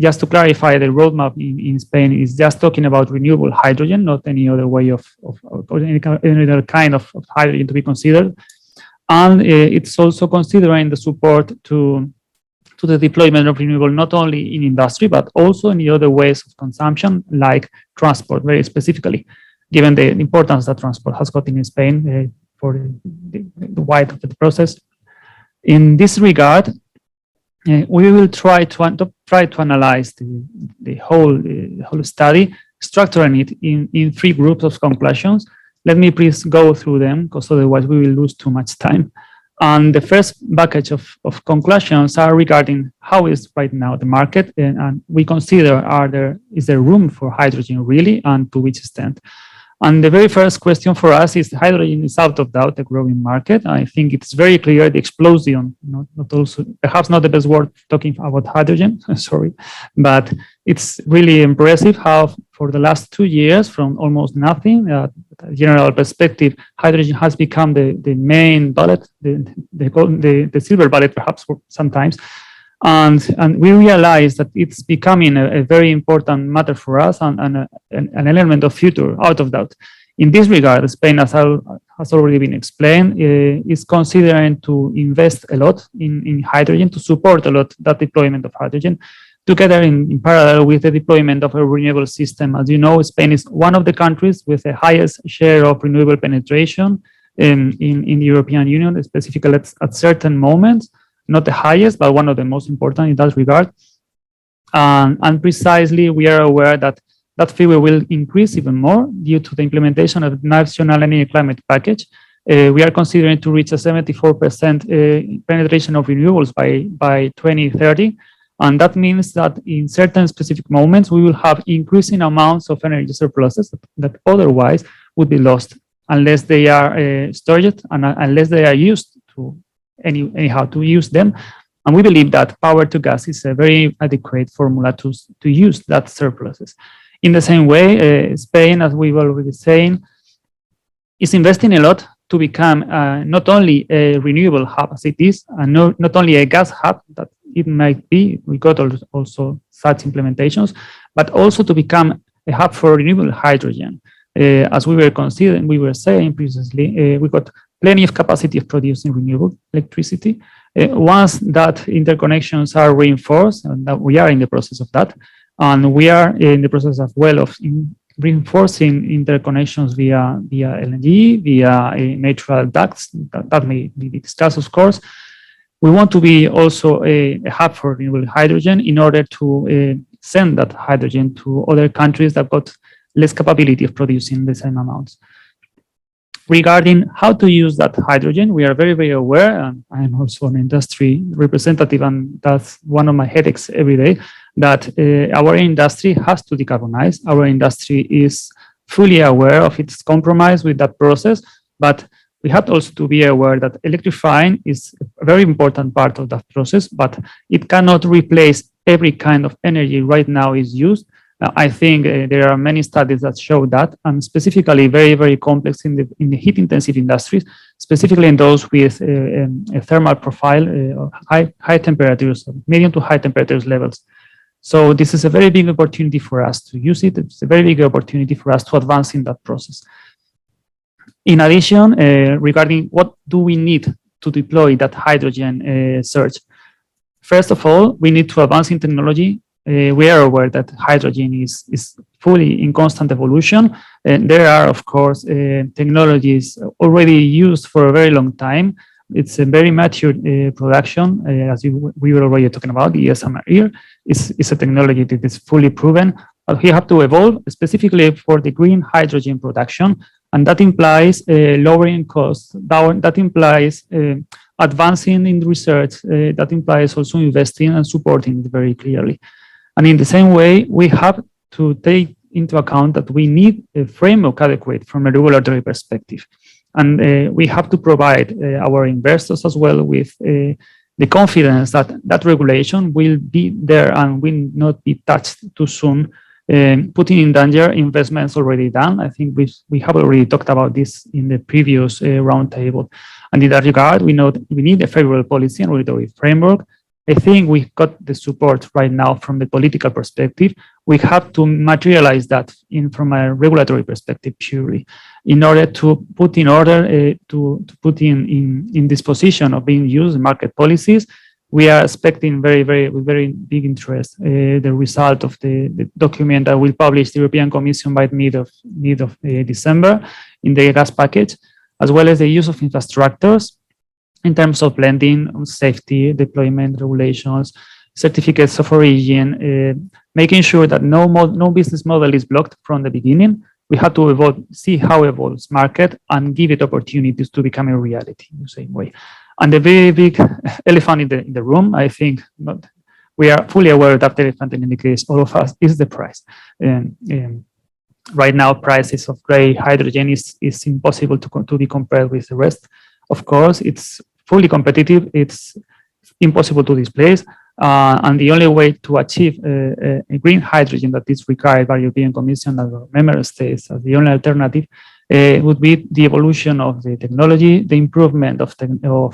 Just to clarify, the roadmap in Spain is just talking about renewable hydrogen, not any other way of any other kind of hydrogen to be considered. And it's also considering the support to the deployment of renewable, not only in industry, but also in the other ways of consumption, like transport, very specifically, given the importance that transport has got in Spain for the wide of the process. In this regard, we will try to analyze the whole study, structuring it in 3 groups of conclusions. Let me please go through them, because otherwise we will lose too much time. And the first bucket of conclusions are regarding how is right now the market, and we consider is there room for hydrogen really, and to which extent. And the very first question for us is hydrogen is out of doubt a growing market. I think it's very clear the explosion, not also, perhaps not the best word talking about hydrogen, sorry, but it's really impressive how for the last 2 years, from almost nothing, general perspective, hydrogen has become the main bullet, the silver bullet perhaps for sometimes. And we realize that it's becoming a very important matter for us and an element of future, out of doubt. In this regard, Spain, as has already been explained, is considering to invest a lot in hydrogen, to support a lot that deployment of hydrogen, together in parallel with the deployment of a renewable system. As you know, Spain is one of the countries with the highest share of renewable penetration in the European Union, specifically at certain moments. Not the highest, but one of the most important in that regard. And precisely, we are aware that that figure will increase even more due to the implementation of the National Energy Climate Package. We are considering to reach a 74% penetration of renewables by 2030. And that means that in certain specific moments, we will have increasing amounts of energy surpluses that otherwise would be lost unless they are stored and unless they are used to anyhow to use them. And we believe that power to gas is a very adequate formula to use that surpluses. In the same way, Spain, as we were already saying, is investing a lot to become not only a renewable hub as it is, and not only a gas hub that it might be, we got also such implementations, but also to become a hub for renewable hydrogen. As we were saying previously, we got plenty of capacity of producing renewable electricity. Once that interconnections are reinforced, and that we are in the process of that, and we are in the process as well of reinforcing interconnections via LNG, via natural ducts, that may be discussed, of course. We want to be also a hub for renewable hydrogen in order to send that hydrogen to other countries that got less capability of producing the same amounts. Regarding how to use that hydrogen, we are very, very aware, and I am also an industry representative, and that's one of my headaches every day, that our industry has to decarbonize. Our industry is fully aware of its compromise with that process, but we have also to be aware that electrifying is a very important part of that process, but it cannot replace every kind of energy right now is used. I think there are many studies that show that, and specifically very, very complex in the heat-intensive industries, specifically in those with a thermal profile, high temperatures, medium to high temperatures levels. So this is a very big opportunity for us to use it. It's a very big opportunity for us to advance in that process. In addition, regarding what do we need to deploy that hydrogen surge? First of all, we need to advance in technology. We are aware that hydrogen is fully in constant evolution. And there are, of course, technologies already used for a very long time. It's a very mature production, as we were already talking about. The SMR is a technology that is fully proven. But we have to evolve specifically for the green hydrogen production. And that implies lowering costs. That implies advancing in research. That implies also investing and supporting it very clearly. And in the same way, we have to take into account that we need a framework adequate from a regulatory perspective. And we have to provide our investors as well with the confidence that that regulation will be there and will not be touched too soon, putting in danger investments already done. I think we have already talked about this in the previous roundtable. And in that regard, we know that we need a favorable policy and regulatory framework. I think we've got the support right now from the political perspective. We have to materialize that from a regulatory perspective purely, in order to put in order to put in this position of being used in market policies. We are expecting with very big interest the result of the document that will publish the European Commission by mid of December in the gas package, as well as the use of infrastructures in terms of blending, safety, deployment regulations, certificates of origin, making sure that no business model is blocked from the beginning. We have to see how it evolves market and give it opportunities to become a reality in the same way. And the very big elephant in the room, I think, we are fully aware of that elephant in any case, all of us, is the price. Right now, prices of gray hydrogen is impossible to be compared with the rest. Of course, it's fully competitive. It's impossible to displace. And the only way to achieve a green hydrogen that is required by the European Commission and the member states as the only alternative would be the evolution of the technology, the improvement of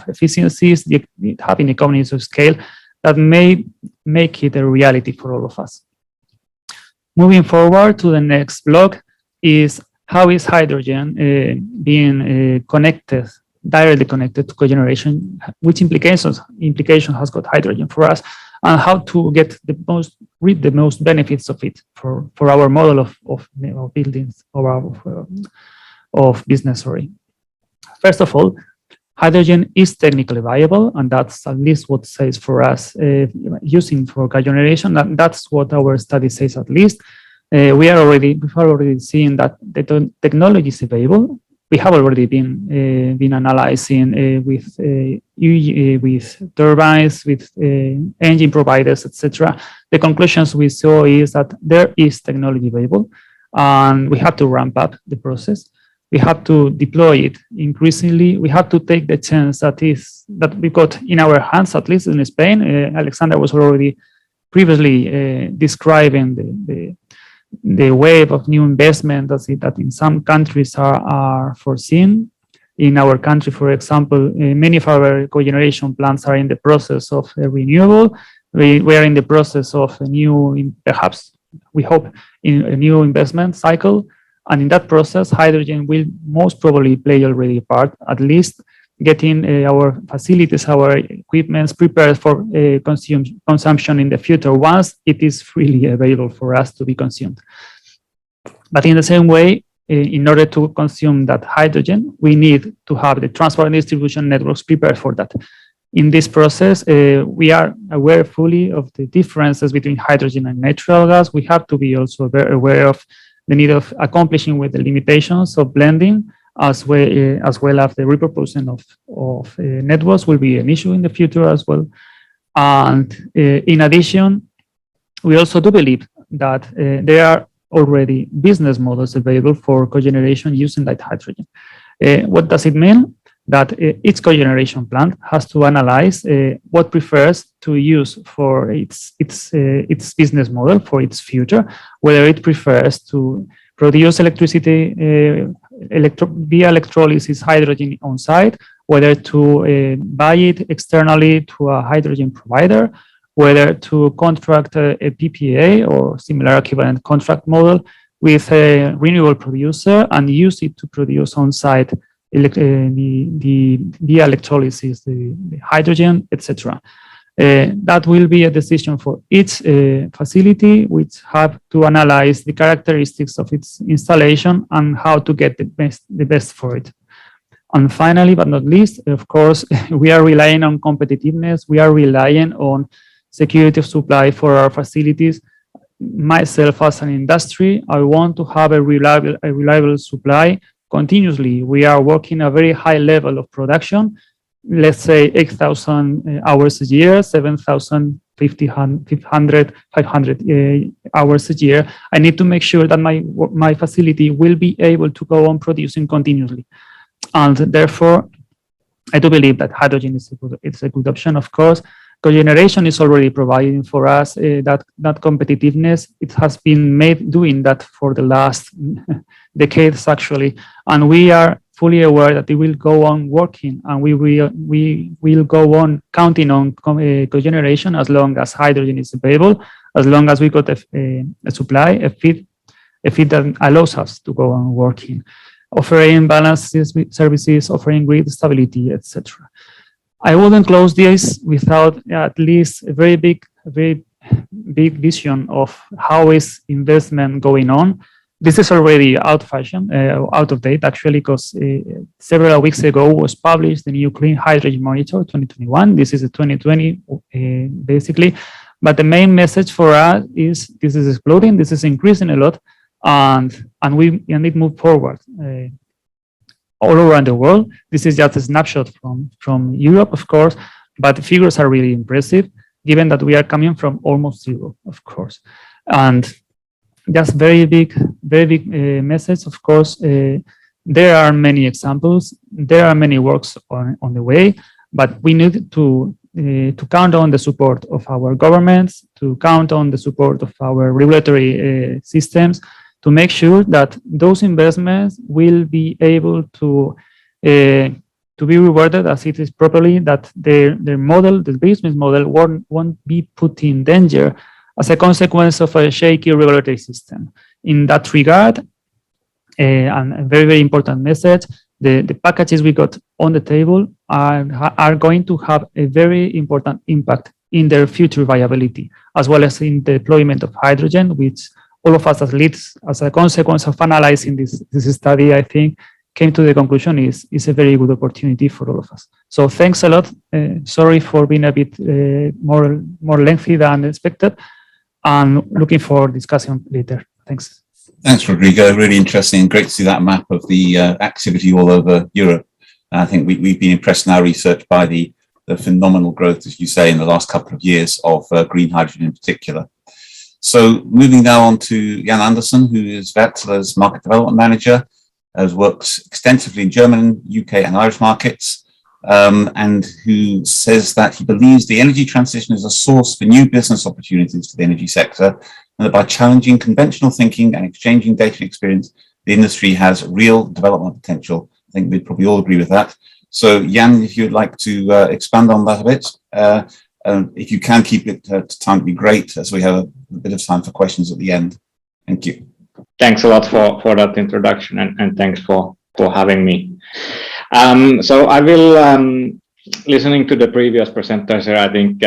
efficiencies, having economies of scale that may make it a reality for all of us. Moving forward to the next block is how is hydrogen being directly connected to cogeneration, which implication has got hydrogen for us, and how to reap the most benefits of it for our model of buildings or of business. First of all, hydrogen is technically viable, and that's at least what says for us using for cogeneration. That's what our study says at least. We've already seen that the technology is available. We have already been analyzing with turbines, with engine providers, etc. The conclusions we saw is that there is technology available, and we have to ramp up the process. We have to deploy it increasingly. We have to take the chance that we got in our hands, at least in Spain. Alexandra was already previously describing the wave of new investment that in some countries are foreseen. In our country, for example, many of our cogeneration plants are in the process of renewable. We are in the process of perhaps we hope, in a new investment cycle. And in that process, hydrogen will most probably play already a part, at least getting our facilities, our equipments prepared for consumption in the future once it is freely available for us to be consumed. But in the same way, in order to consume that hydrogen, we need to have the transport and distribution networks prepared for that. In this process, we are aware fully of the differences between hydrogen and natural gas. We have to be also very aware of the need of accomplishing with the limitations of blending, as well as the repurposing of networks will be an issue in the future as well. And in addition, we also do believe that there are already business models available for cogeneration using light hydrogen. What does it mean? That each cogeneration plant has to analyze what prefers to use for its business model for its future, whether it prefers to produce electricity via electrolysis hydrogen on site, whether to buy it externally to a hydrogen provider, whether to contract a PPA or similar equivalent contract model with a renewable producer and use it to produce on site via electrolysis, the hydrogen, etc. That will be a decision for each facility, which have to analyze the characteristics of its installation and how to get the best for it. And finally, but not least, of course, we are relying on competitiveness. We are relying on security of supply for our facilities. Myself, as an industry, I want to have a reliable supply. Continuously, we are working a very high level of production, let's say 8,000 hours a year, 7,500 hours a year. I need to make sure that my facility will be able to go on producing continuously. And therefore, I do believe that hydrogen is a good option, of course. Cogeneration is already providing for us that competitiveness. It has been made doing that for the last decades, actually. And we are fully aware that it will go on working, and we will go on counting on cogeneration as long as hydrogen is available, as long as we got a supply, a feed that allows us to go on working, offering balanced services, offering grid stability, etc. I wouldn't close this without at least a very big vision of how is investment going on. This is already out of date, actually, because several weeks ago was published the new Clean Hydrogen Monitor 2021. This is a 2020, basically. But the main message for us is this is exploding, this is increasing a lot, and we need to move forward. All around the world. This is just a snapshot from Europe, of course, but the figures are really impressive, given that we are coming from almost zero, of course. And just very big message, of course. There are many examples, there are many works on the way, but we need to count on the support of our governments, to count on the support of our regulatory systems, to make sure that those investments will be able to be rewarded as it is properly, that their model, the business model, won't be put in danger as a consequence of a shaky regulatory system. In that regard, and a very, very important message, the packages we got on the table are going to have a very important impact in their future viability, as well as in the deployment of hydrogen, which all of us as leads, as a consequence of analyzing this study, I think, came to the conclusion is a very good opportunity for all of us. So thanks a lot. Sorry for being a bit more lengthy than expected, and looking forward to discussing later. Thanks. Thanks, Rodrigo. Really interesting and great to see that map of the activity all over Europe. I think we've been impressed in our research by the phenomenal growth, as you say, in the last couple of years of green hydrogen in particular. So moving now on to Jan Andersson, who is Wärtsilä's Market Development Manager, has worked extensively in German, UK and Irish markets, and who says that he believes the energy transition is a source for new business opportunities for the energy sector, and that by challenging conventional thinking and exchanging data and experience, the industry has real development potential. I think we'd probably all agree with that. So Jan, if you'd like to expand on that a bit, if you can keep it to time, it'd be great, as we have a bit of time for questions at the end. Thank you. Thanks a lot for that introduction, and thanks for having me. So I will, listening to the previous presenters here, I think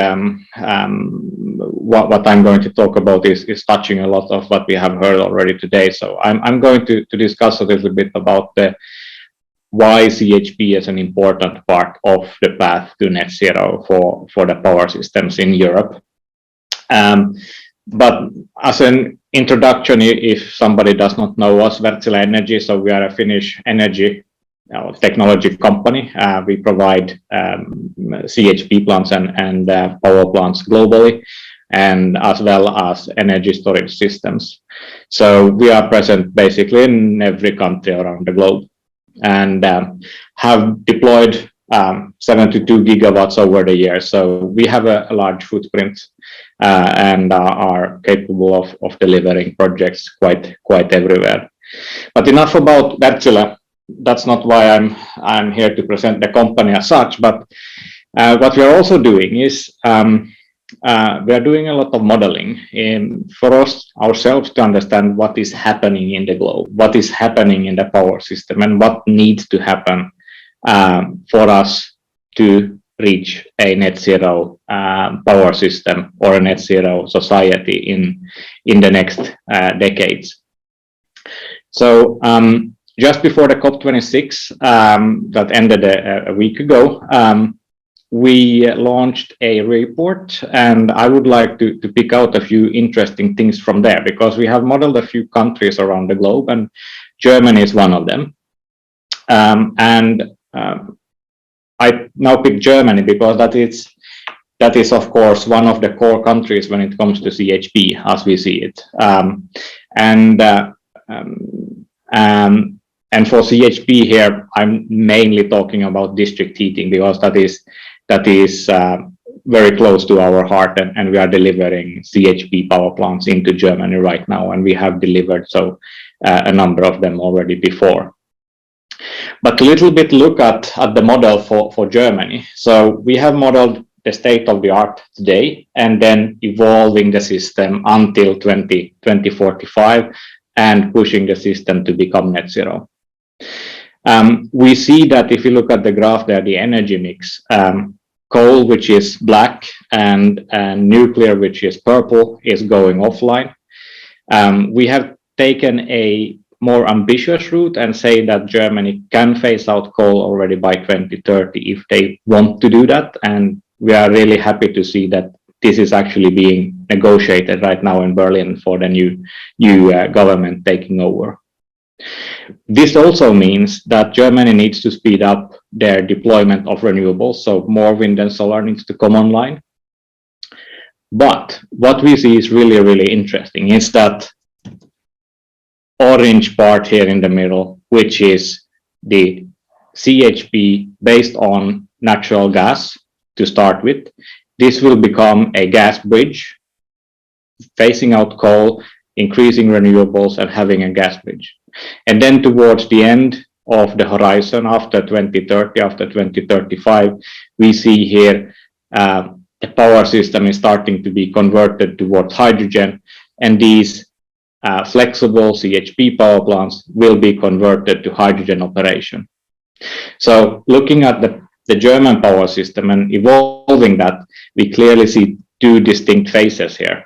what I'm going to talk about is touching a lot of what we have heard already today. So I'm going to discuss a little bit about why CHP is an important part of the path to net zero for the power systems in Europe. But as an introduction, if somebody does not know us, Wärtsilä Energy, so we are a Finnish energy technology company. We provide CHP plants and power plants globally, and as well as energy storage systems. So we are present basically in every country around the globe, and have deployed 72 gigawatts over the years. So we have a large footprint and are capable of delivering projects quite everywhere. But enough about Wärtsilä. That's not why I'm here to present the company as such. But what we are also doing is we are doing a lot of modeling for us ourselves to understand what is happening in the globe, what is happening in the power system, and what needs to happen for us to reach a net zero power system or a net zero society in the next decades. So just before the COP26 that ended a week ago, we launched a report, and I would like to pick out a few interesting things from there, because we have modeled a few countries around the globe, and Germany is one of them. I now pick Germany because that is of course one of the core countries when it comes to CHP as we see it. And for CHP here, I'm mainly talking about district heating because that is very close to our heart, and we are delivering CHP power plants into Germany right now, and we have delivered a number of them already before. But a little bit look at the model for Germany. So we have modeled the state of the art today and then evolving the system until 2045 and pushing the system to become net zero. We see that if you look at the graph there, the energy mix, coal, which is black, and nuclear, which is purple, is going offline. We have taken a more ambitious route and say that Germany can phase out coal already by 2030 if they want to do that. And we are really happy to see that this is actually being negotiated right now in Berlin for the new government taking over. This also means that Germany needs to speed up their deployment of renewables, so more wind and solar needs to come online. But what we see is really, really interesting is that orange part here in the middle, which is the CHP based on natural gas to start with. This will become a gas bridge, phasing out coal, increasing renewables, and having a gas bridge. And then towards the end of the horizon, after 2030, after 2035, we see here the power system is starting to be converted towards hydrogen, and these flexible CHP power plants will be converted to hydrogen operation. So looking at the German power system and evolving that, we clearly see two distinct phases here.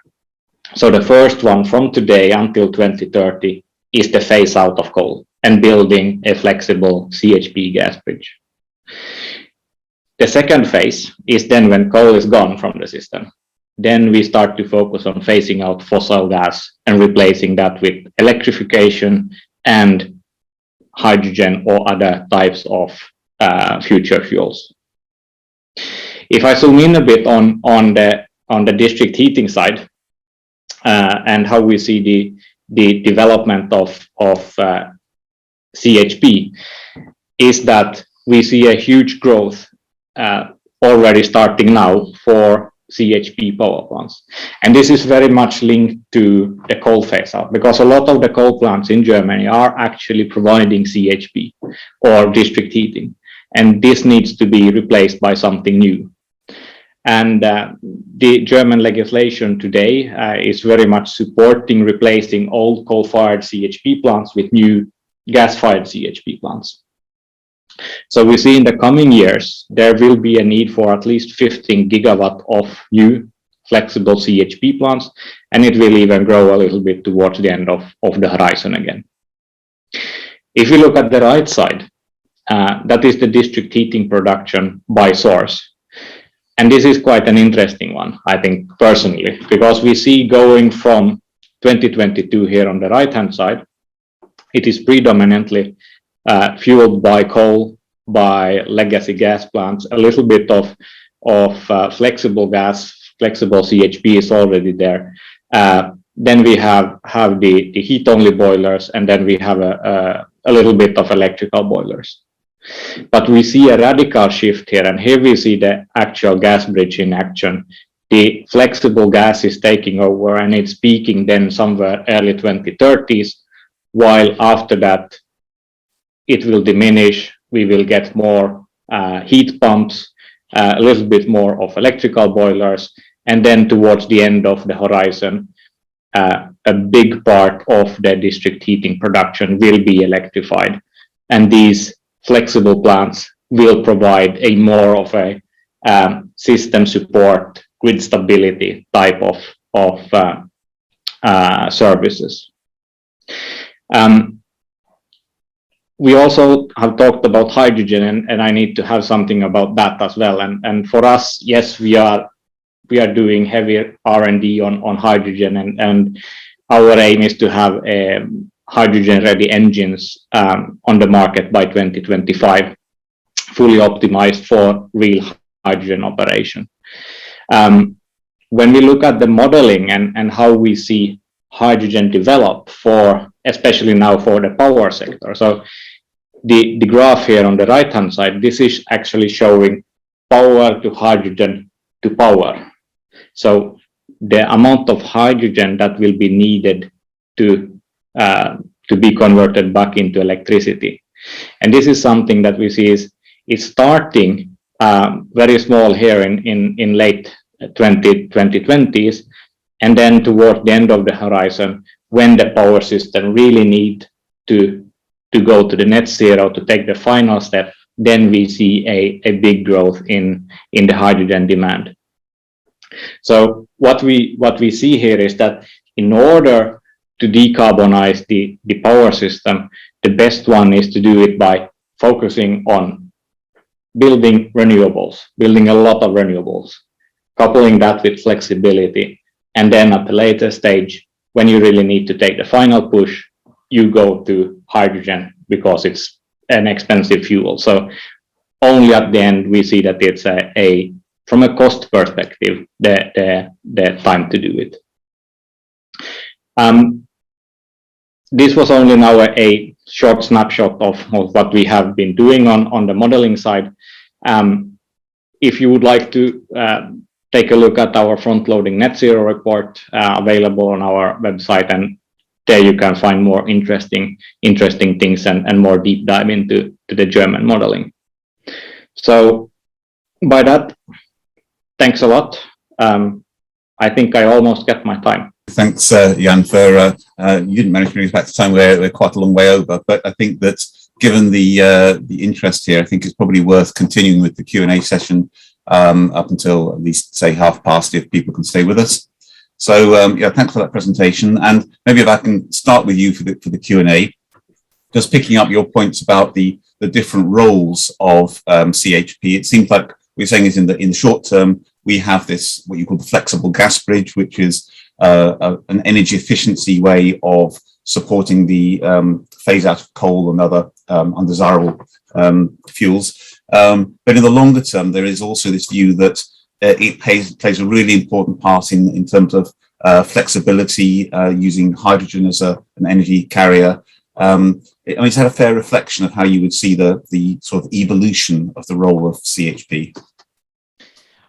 So the first one from today until 2030 is the phase out of coal and building a flexible CHP gas bridge. The second phase is then when coal is gone from the system. Then we start to focus on phasing out fossil gas and replacing that with electrification and hydrogen or other types of future fuels. If I zoom in a bit on the district heating side and how we see the development of CHP, is that we see a huge growth already starting now for CHP power plants. And this is very much linked to the coal phase out, because a lot of the coal plants in Germany are actually providing CHP or district heating, and this needs to be replaced by something new. And the German legislation today is very much supporting replacing old coal-fired CHP plants with new gas-fired CHP plants. So we see in the coming years, there will be a need for at least 15 gigawatt of new flexible CHP plants, and it will even grow a little bit towards the end of the horizon again. If you look at the right side, that is the district heating production by source. And this is quite an interesting one, I think, personally, because we see going from 2022 here on the right-hand side, it is predominantly fueled by coal, by legacy gas plants, a little bit of flexible gas, flexible CHP is already there. Then we have the heat-only boilers, and then we have a little bit of electrical boilers. But we see a radical shift here, and here we see the actual gas bridge in action. The flexible gas is taking over, and it's peaking then somewhere early 2030s, while after that, it will diminish. We will get more heat pumps, a little bit more of electrical boilers, and then towards the end of the horizon, a big part of the district heating production will be electrified. And these flexible plants will provide a more of a system support, grid stability type of services. We also have talked about hydrogen, and I need to have something about that as well. And for us, yes, we are doing heavy R&D on hydrogen, and our aim is to have hydrogen-ready engines on the market by 2025, fully optimized for real hydrogen operation. When we look at the modeling and how we see hydrogen develop especially now for the power sector. So the graph here on the right-hand side, this is actually showing power to hydrogen to power. So the amount of hydrogen that will be needed to be converted back into electricity. And this is something that we see is starting very small here in late 2020s, and then toward the end of the horizon, when the power system really need to go to the net zero, to take the final step, then we see a big growth in the hydrogen demand. So what we see here is that in order to decarbonize the power system, the best one is to do it by focusing on building renewables, building a lot of renewables, coupling that with flexibility, and then at the later stage, when you really need to take the final push, you go to hydrogen because it's an expensive fuel. So only at the end we see that it's from a cost perspective, the time to do it. This was only now a short snapshot of what we have been doing on the modeling side. If you would like to take a look at our front-loading net zero report available on our website, and there you can find more interesting things and more deep dive into the German modeling. So by that, thanks a lot. I think I almost get my time. Thanks, Jan, for you didn't manage to bring us back to time. We're quite a long way over, but I think that given the interest here, I think it's probably worth continuing with the Q&A session up until at least say past, if people can stay with us. So yeah, thanks for that presentation. And maybe if I can start with you for the Q&A, just picking up your points about the different roles of CHP. It seems like we're saying is in the short term, we have this, what you call the flexible gas bridge, which is an energy efficiency way of supporting the phase out of coal and other undesirable fuels. But in the longer term, there is also this view that it plays a really important part in terms of flexibility, using hydrogen as an energy carrier. I mean, it's had a fair reflection of how you would see the sort of evolution of the role of CHP.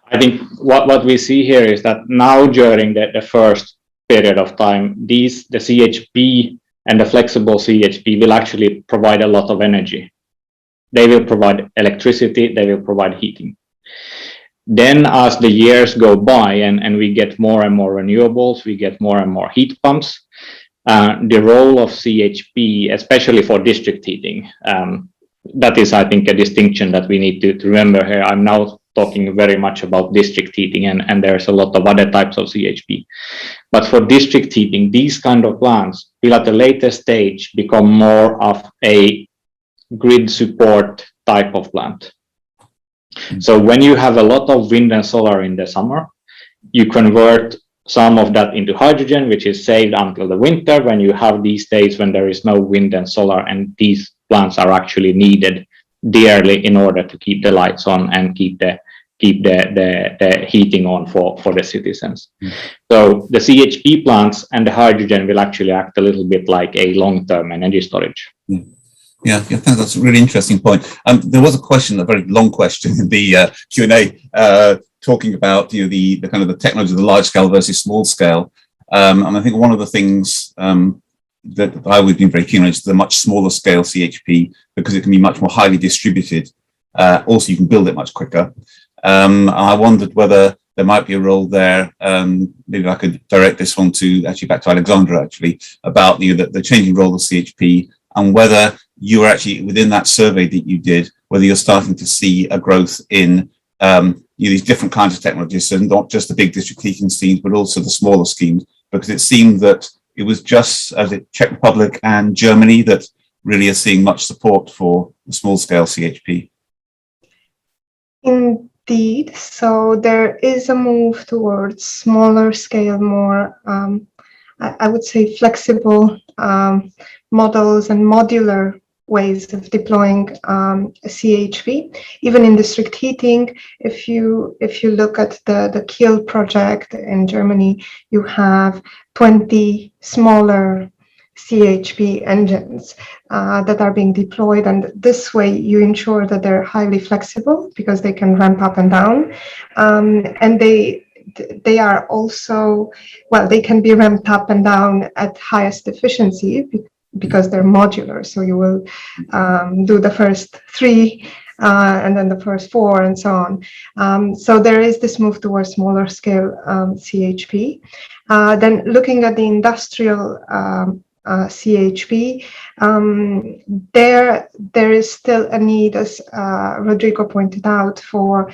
I think what we see here is that now during the first period of time, the CHP and the flexible CHP will actually provide a lot of energy. They will provide electricity, they will provide heating. Then as the years go by and we get more and more renewables, we get more and more heat pumps, the role of CHP, especially for district heating, that is, I think, a distinction that we need to remember here. I'm now talking very much about district heating, and there's a lot of other types of CHP. But for district heating, these kind of plants will at a later stage become more of a grid support type of plant. So when you have a lot of wind and solar in the summer, you convert some of that into hydrogen, which is saved until the winter, when you have these days when there is no wind and solar, and these plants are actually needed dearly in order to keep the lights on and keep the heating on for the citizens. So the CHP plants and the hydrogen will actually act a little bit like a long-term energy storage. Yeah, I think that's a really interesting point. There was a question, a very long question in the Q&A, talking about the kind of the technology of the large scale versus small scale. And I think one of the things that I would be very keen on is the much smaller scale CHP, because it can be much more highly distributed. Also, you can build it much quicker. And I wondered whether there might be a role there. Maybe I could direct this one back to Alexandra, actually, about the changing role of CHP, and whether you were actually within that survey that you did, whether you're starting to see a growth in these different kinds of technologies, and not just the big district heating schemes, but also the smaller schemes, because it seemed that it was just Czech Republic and Germany that really are seeing much support for the small scale CHP. Indeed, so there is a move towards smaller scale, more I would say flexible models and modular ways of deploying CHP. Even in district heating, if you look at the Kiel project in Germany, you have 20 smaller CHP engines that are being deployed, and this way you ensure that they're highly flexible because they can ramp up and down, and they are also, well, they can be ramped up and down at highest efficiency because they're modular. So you will do the first 3 and then the first 4 and so on. So there is this move towards smaller scale CHP. Then looking at the industrial CHP, there is still a need, as Rodrigo pointed out, for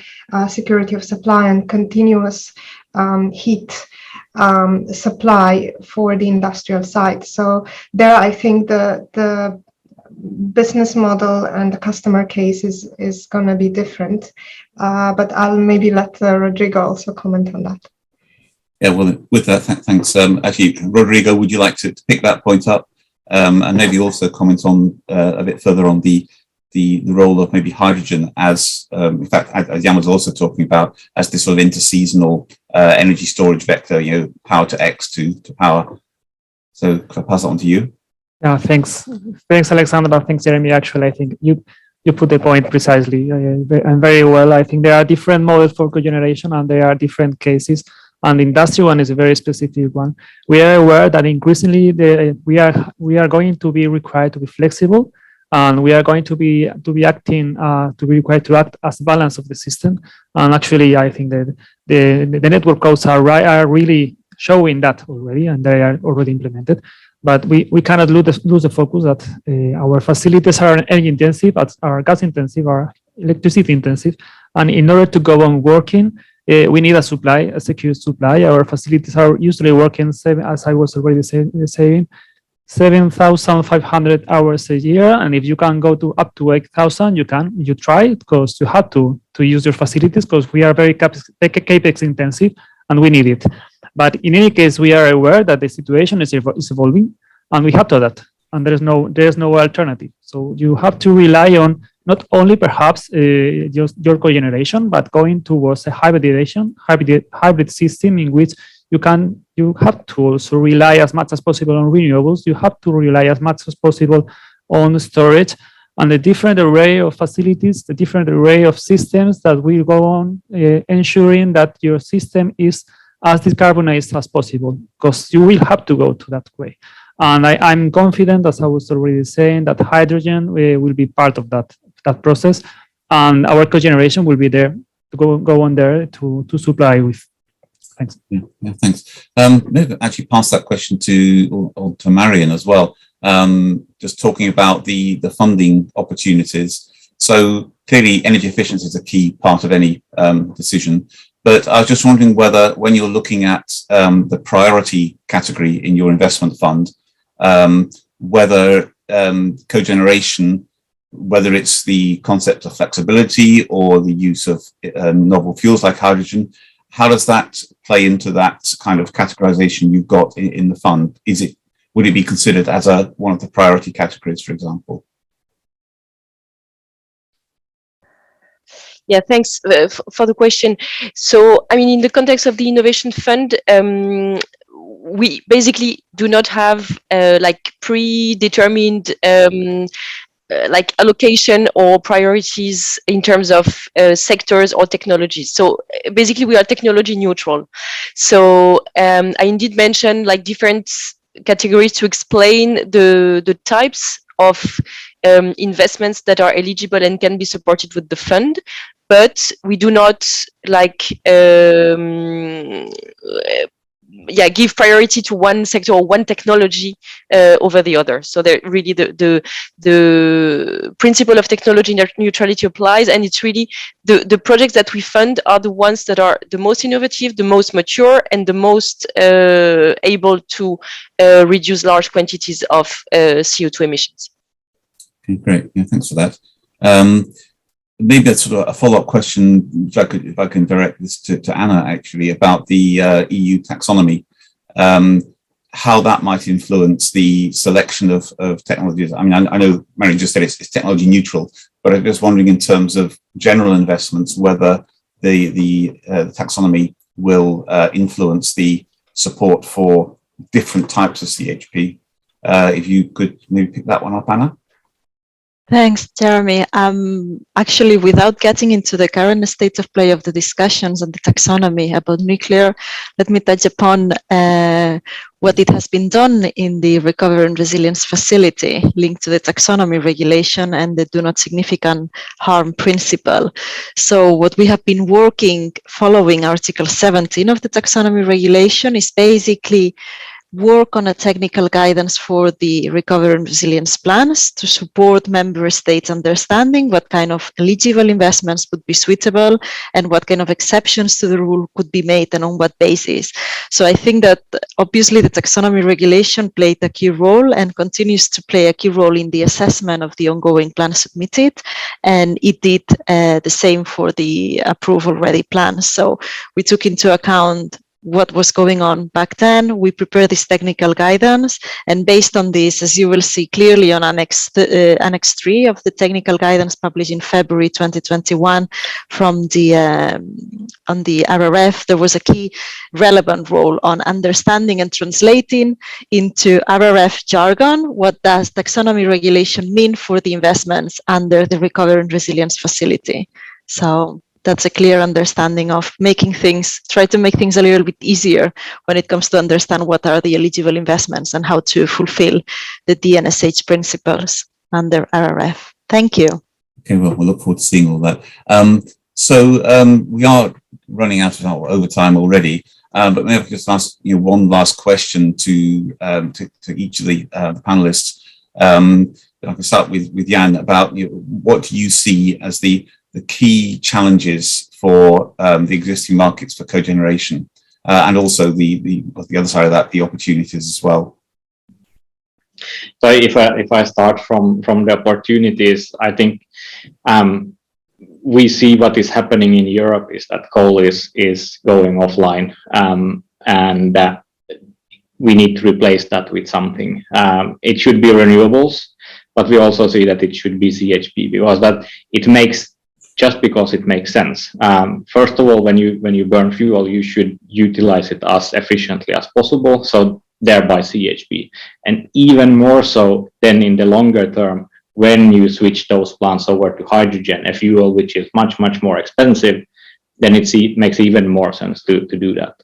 security of supply and continuous heat supply for the industrial side. So there, I think the business model and the customer case is going to be different. But I'll maybe let Rodrigo also comment on that. Yeah, well, with that, thanks. Actually, Rodrigo, would you like to pick that point up and maybe also comment on a bit further on the role of maybe hydrogen as, in fact, as Jan was also talking about, as this sort of interseasonal energy storage vector, you know, power to X to power. So could I pass it on to you? Yeah, thanks. Thanks, Alexandra. Thanks, Jeremy. Actually, I think you put the point precisely and very well. I think there are different models for cogeneration and there are different cases. And the industrial one is a very specific one. We are aware that increasingly we are going to be required to be flexible, and we are going to be required to act as balance of the system. And actually, I think that the network codes are really showing that already, and they are already implemented. But we cannot lose the focus that our facilities are energy intensive, are gas intensive, are electricity intensive, and in order to go on working, we need a secure supply. Our facilities are usually working, as I was already saying, 7,500 hours a year. And if you can go to up to 8,000, you try, because you have to use your facilities, because we are very capex intensive and we need it. But in any case, we are aware that the situation is evolving and we have to adapt, and there is no alternative. So you have to rely on not only perhaps just your cogeneration, but going towards a hybrid system in which you have to also rely as much as possible on renewables. You have to rely as much as possible on storage and the different array of facilities, the different array of systems that will go on ensuring that your system is as decarbonized as possible, because you will have to go to that way. And I'm confident, as I was already saying, that hydrogen will be part of that process, and our cogeneration will be there to go on there to supply with. Thanks. Yeah, thanks. Maybe actually pass that question to Marion as well. Just talking about the funding opportunities. So clearly, energy efficiency is a key part of any decision. But I was just wondering whether, when you're looking at the priority category in your investment fund, whether cogeneration, whether it's the concept of flexibility or the use of novel fuels like hydrogen, how does that play into that kind of categorization you've got in the fund? Would it be considered as one of the priority categories, for example? Yeah, thanks for the question. So, I mean, in the context of the Innovation Fund, we basically do not have like predetermined like allocation or priorities in terms of sectors or technologies. So basically we are technology neutral. So I indeed mentioned like different categories to explain the types of investments that are eligible and can be supported with the fund, but we do not like give priority to one sector or one technology over the other. So there really the principle of technology neutrality applies, and it's really the projects that we fund are the ones that are the most innovative, the most mature, and the most able to reduce large quantities of CO2 emissions. Okay, great. Yeah, thanks for that. Maybe that's sort of a follow-up question, if I can direct this to Anna, actually, about the EU taxonomy, how that might influence the selection of technologies. I mean, I know Marion just said it's technology neutral, but I'm just wondering in terms of general investments, whether the taxonomy will influence the support for different types of CHP. if you could maybe pick that one up, Anna. Thanks, Jeremy. Actually, without getting into the current state of play of the discussions on the taxonomy about nuclear, let me touch upon what it has been done in the Recovery and Resilience Facility linked to the taxonomy regulation and the do not significant harm principle. So what we have been working following Article 17 of the taxonomy regulation is basically work on a technical guidance for the recovery and resilience plans to support member states understanding what kind of eligible investments would be suitable and what kind of exceptions to the rule could be made and on what basis. So I think that obviously the taxonomy regulation played a key role and continues to play a key role in the assessment of the ongoing plan submitted, and it did the same for the approval ready plans. So we took into account what was going on back then. We prepared this technical guidance, and based on this, as you will see clearly on Annex 3 of the technical guidance published in February 2021 from the on the RRF, there was a key relevant role on understanding and translating into RRF jargon what does taxonomy regulation mean for the investments under the Recovery and Resilience Facility. So that's a clear understanding of making things, try to make things a little bit easier when it comes to understand what are the eligible investments and how to fulfill the DNSH principles under RRF. Thank you. Okay, well, we'll look forward to seeing all that. We are running out of overtime already, but maybe I could just ask you one last question to each of the panelists. I can start with Jan about what do you see as the key challenges for the existing markets for cogeneration, and also the other side of that, the opportunities as well. So if I start from the opportunities, I think we see what is happening in Europe is that coal is going offline, and we need to replace that with something. It should be renewables, but we also see that it should be CHP because that it makes. Just because it makes sense. First of all, when you burn fuel, you should utilize it as efficiently as possible, so thereby CHP. And even more so than in the longer term, when you switch those plants over to hydrogen, a fuel which is much, much more expensive, then it makes even more sense to do that.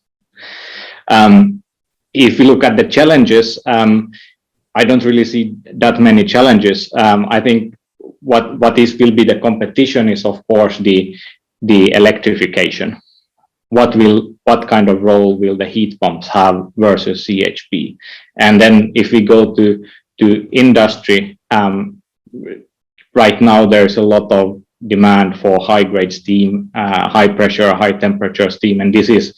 If you look at the challenges, I don't really see that many challenges. I think what will be the competition is of course the electrification. What kind of role will the heat pumps have versus CHP? And then if we go to industry, right now there's a lot of demand for high grade steam, high pressure, high temperature steam, and this is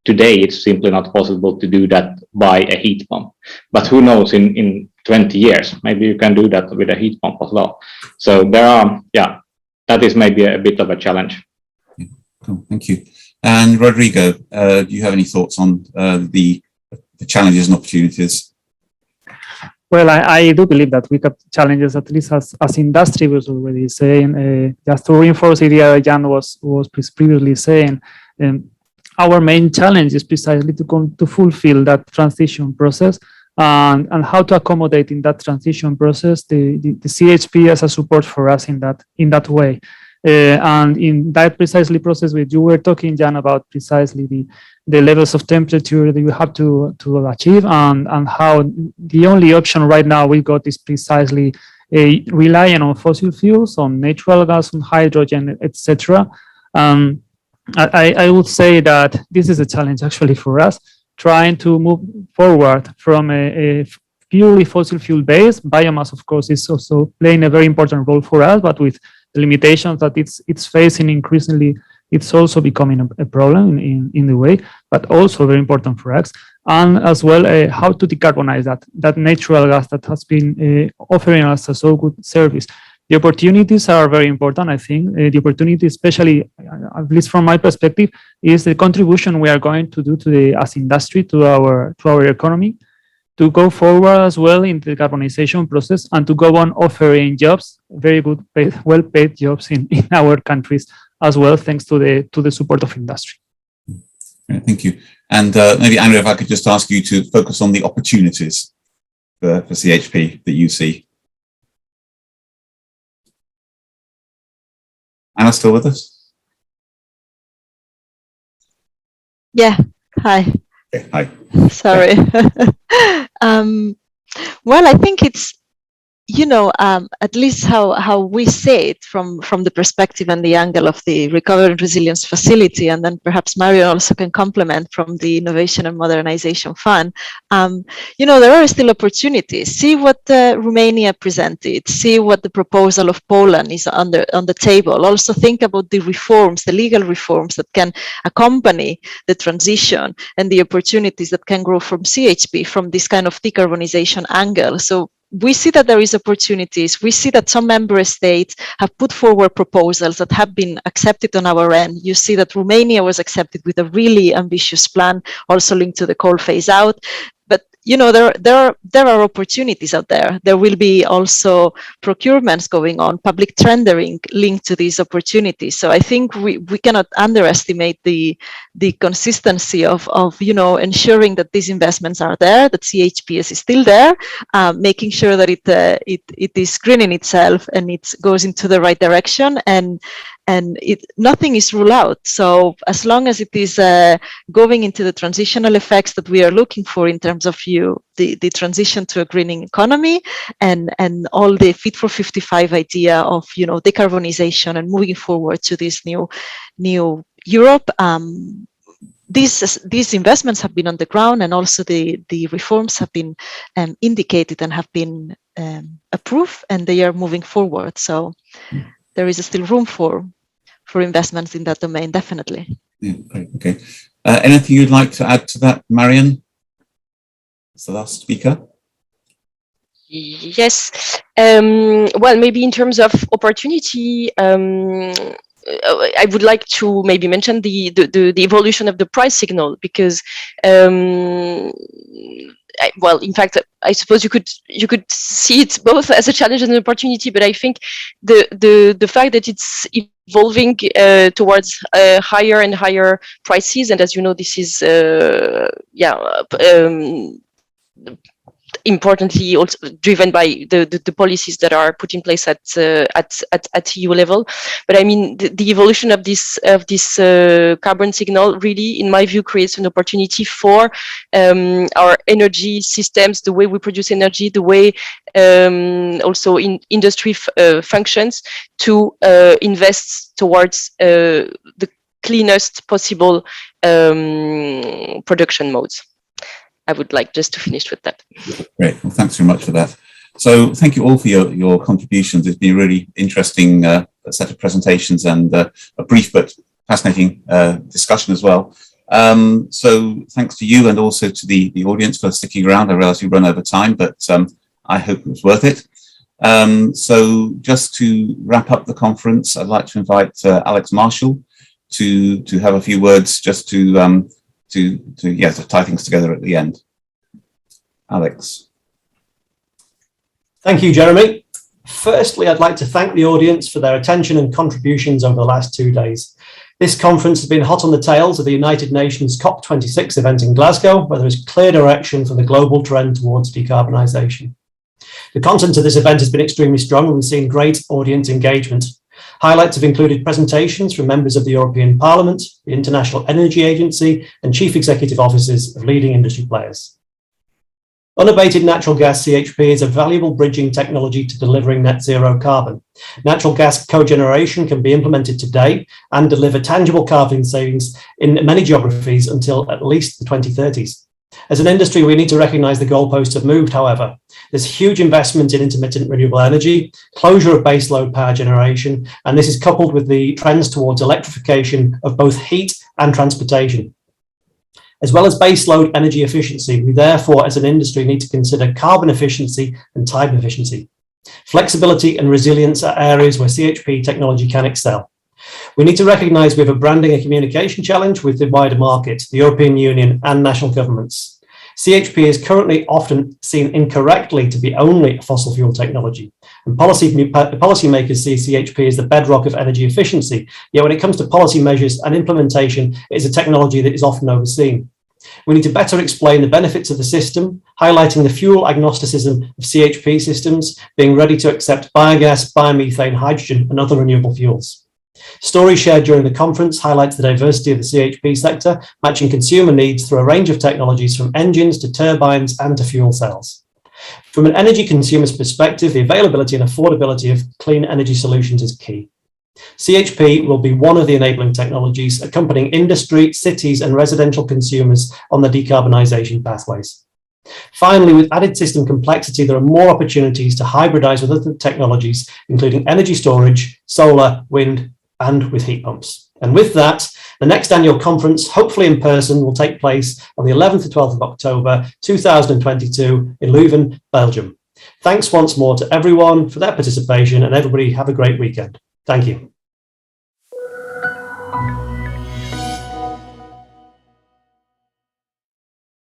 today it's simply not possible to do that by a heat pump. But who knows, in 20 years, maybe you can do that with a heat pump as well. So there are, that is maybe a bit of a challenge. Cool, thank you. And Rodrigo, do you have any thoughts on the challenges and opportunities? Well, I do believe that we got challenges, at least as industry was already saying. Just to reinforce the idea Jan was previously saying, our main challenge is precisely to fulfill that transition process and how to accommodate in that transition process the CHP as a support for us in that way. And in that precisely process, which you were talking, Jan, about precisely the levels of temperature that you have to achieve, and how the only option right now we got is precisely relying on fossil fuels, on natural gas, on hydrogen, etc. I would say that this is a challenge actually for us, trying to move forward from a purely fossil fuel base. Biomass, of course, is also playing a very important role for us, but with the limitations that it's facing increasingly, it's also becoming a problem in the way, but also very important for us. And as well, how to decarbonize that natural gas that has been offering us a so good service. The opportunities are very important, I think. The opportunity, especially, at least from my perspective, is the contribution we are going to do as industry to our economy, to go forward as well in the decarbonization process, and to go on offering jobs, very good, well-paid jobs in our countries as well, thanks to the support of industry. Thank you. And maybe, Andrea, if I could just ask you to focus on the opportunities. for CHP that you see? Anna, still with us? Yeah, hi. Okay, hi. Sorry. Well, I think it's, at least how we say it from the perspective and the angle of the Recovery and Resilience Facility, and then perhaps Marion also can complement from the Innovation and Modernization Fund. There are still opportunities. See what Romania presented. See what the proposal of Poland is on the table. Also think about the reforms, the legal reforms that can accompany the transition and the opportunities that can grow from CHP, from this kind of decarbonization angle. So we see that there is opportunities. We see that some member states have put forward proposals that have been accepted on our end. You see that Romania was accepted with a really ambitious plan, also linked to the coal phase out. But there are opportunities out there. There will be also procurements going on, public tendering linked to these opportunities. So I think we cannot underestimate the consistency of ensuring that these investments are there, that CHPS is still there, making sure that it is greening itself and it goes into the right direction, and nothing is ruled out. So as long as it is going into the transitional effects that we are looking for in terms of the transition to a greening economy and all the Fit for 55 idea of decarbonization and moving forward to this new Europe, these investments have been on the ground, and also the reforms have been indicated and have been approved, and they are moving forward. So there is still room for investments in that domain, definitely. Yeah, great. Okay. Anything you'd like to add to that, Marion? As the last speaker. Yes. Well, maybe in terms of opportunity, I would like to maybe mention the evolution of the price signal, because well, in fact, I suppose you could see it both as a challenge and an opportunity, but I think the fact that it's evolving towards higher and higher prices, and as you know, this is importantly also driven by the policies that are put in place at EU level. But I mean, the evolution of this carbon signal really, in my view, creates an opportunity for our energy systems, the way we produce energy, the way also in industry functions, to invest towards the cleanest possible production modes. I would like just to finish with that. Great. Well, thanks very much for that. So thank you all for your contributions. It's been a really interesting set of presentations and a brief but fascinating discussion as well. So thanks to you and also to the audience for sticking around. I realize we run over time, but I hope it was worth it. So just to wrap up the conference, I'd like to invite Alex Marshall to have a few words just to tie things together at the end. Alex. Thank you, Jeremy. Firstly, I'd like to thank the audience for their attention and contributions over the last 2 days. This conference has been hot on the tails of the United Nations COP26 event in Glasgow, where there is clear direction for the global trend towards decarbonisation. The content of this event has been extremely strong, and we've seen great audience engagement. Highlights have included presentations from members of the European Parliament, the International Energy Agency, and chief executive officers of leading industry players. Unabated natural gas CHP is a valuable bridging technology to delivering net zero carbon. Natural gas cogeneration can be implemented today and deliver tangible carbon savings in many geographies until at least the 2030s. As an industry, we need to recognise the goalposts have moved, however. There's huge investment in intermittent renewable energy, closure of baseload power generation, and this is coupled with the trends towards electrification of both heat and transportation. As well as baseload energy efficiency, we therefore, as an industry, need to consider carbon efficiency and time efficiency. Flexibility and resilience are areas where CHP technology can excel. We need to recognise we have a branding and communication challenge with the wider market, the European Union and national governments. CHP is currently often seen incorrectly to be only a fossil fuel technology, and policymakers see CHP as the bedrock of energy efficiency, yet when it comes to policy measures and implementation, it is a technology that is often overseen. We need to better explain the benefits of the system, highlighting the fuel agnosticism of CHP systems, being ready to accept biogas, biomethane, hydrogen, and other renewable fuels. Stories shared during the conference highlights the diversity of the CHP sector, matching consumer needs through a range of technologies from engines to turbines and to fuel cells. From an energy consumer's perspective, the availability and affordability of clean energy solutions is key. CHP will be one of the enabling technologies accompanying industry, cities and residential consumers on the decarbonisation pathways. Finally, with added system complexity, there are more opportunities to hybridize with other technologies, including energy storage, solar, wind, and with heat pumps. And with that, the next annual conference, hopefully in person, will take place on the 11th to 12th of October 2022 in Leuven, Belgium. Thanks once more to everyone for their participation, and everybody have a great weekend. Thank you.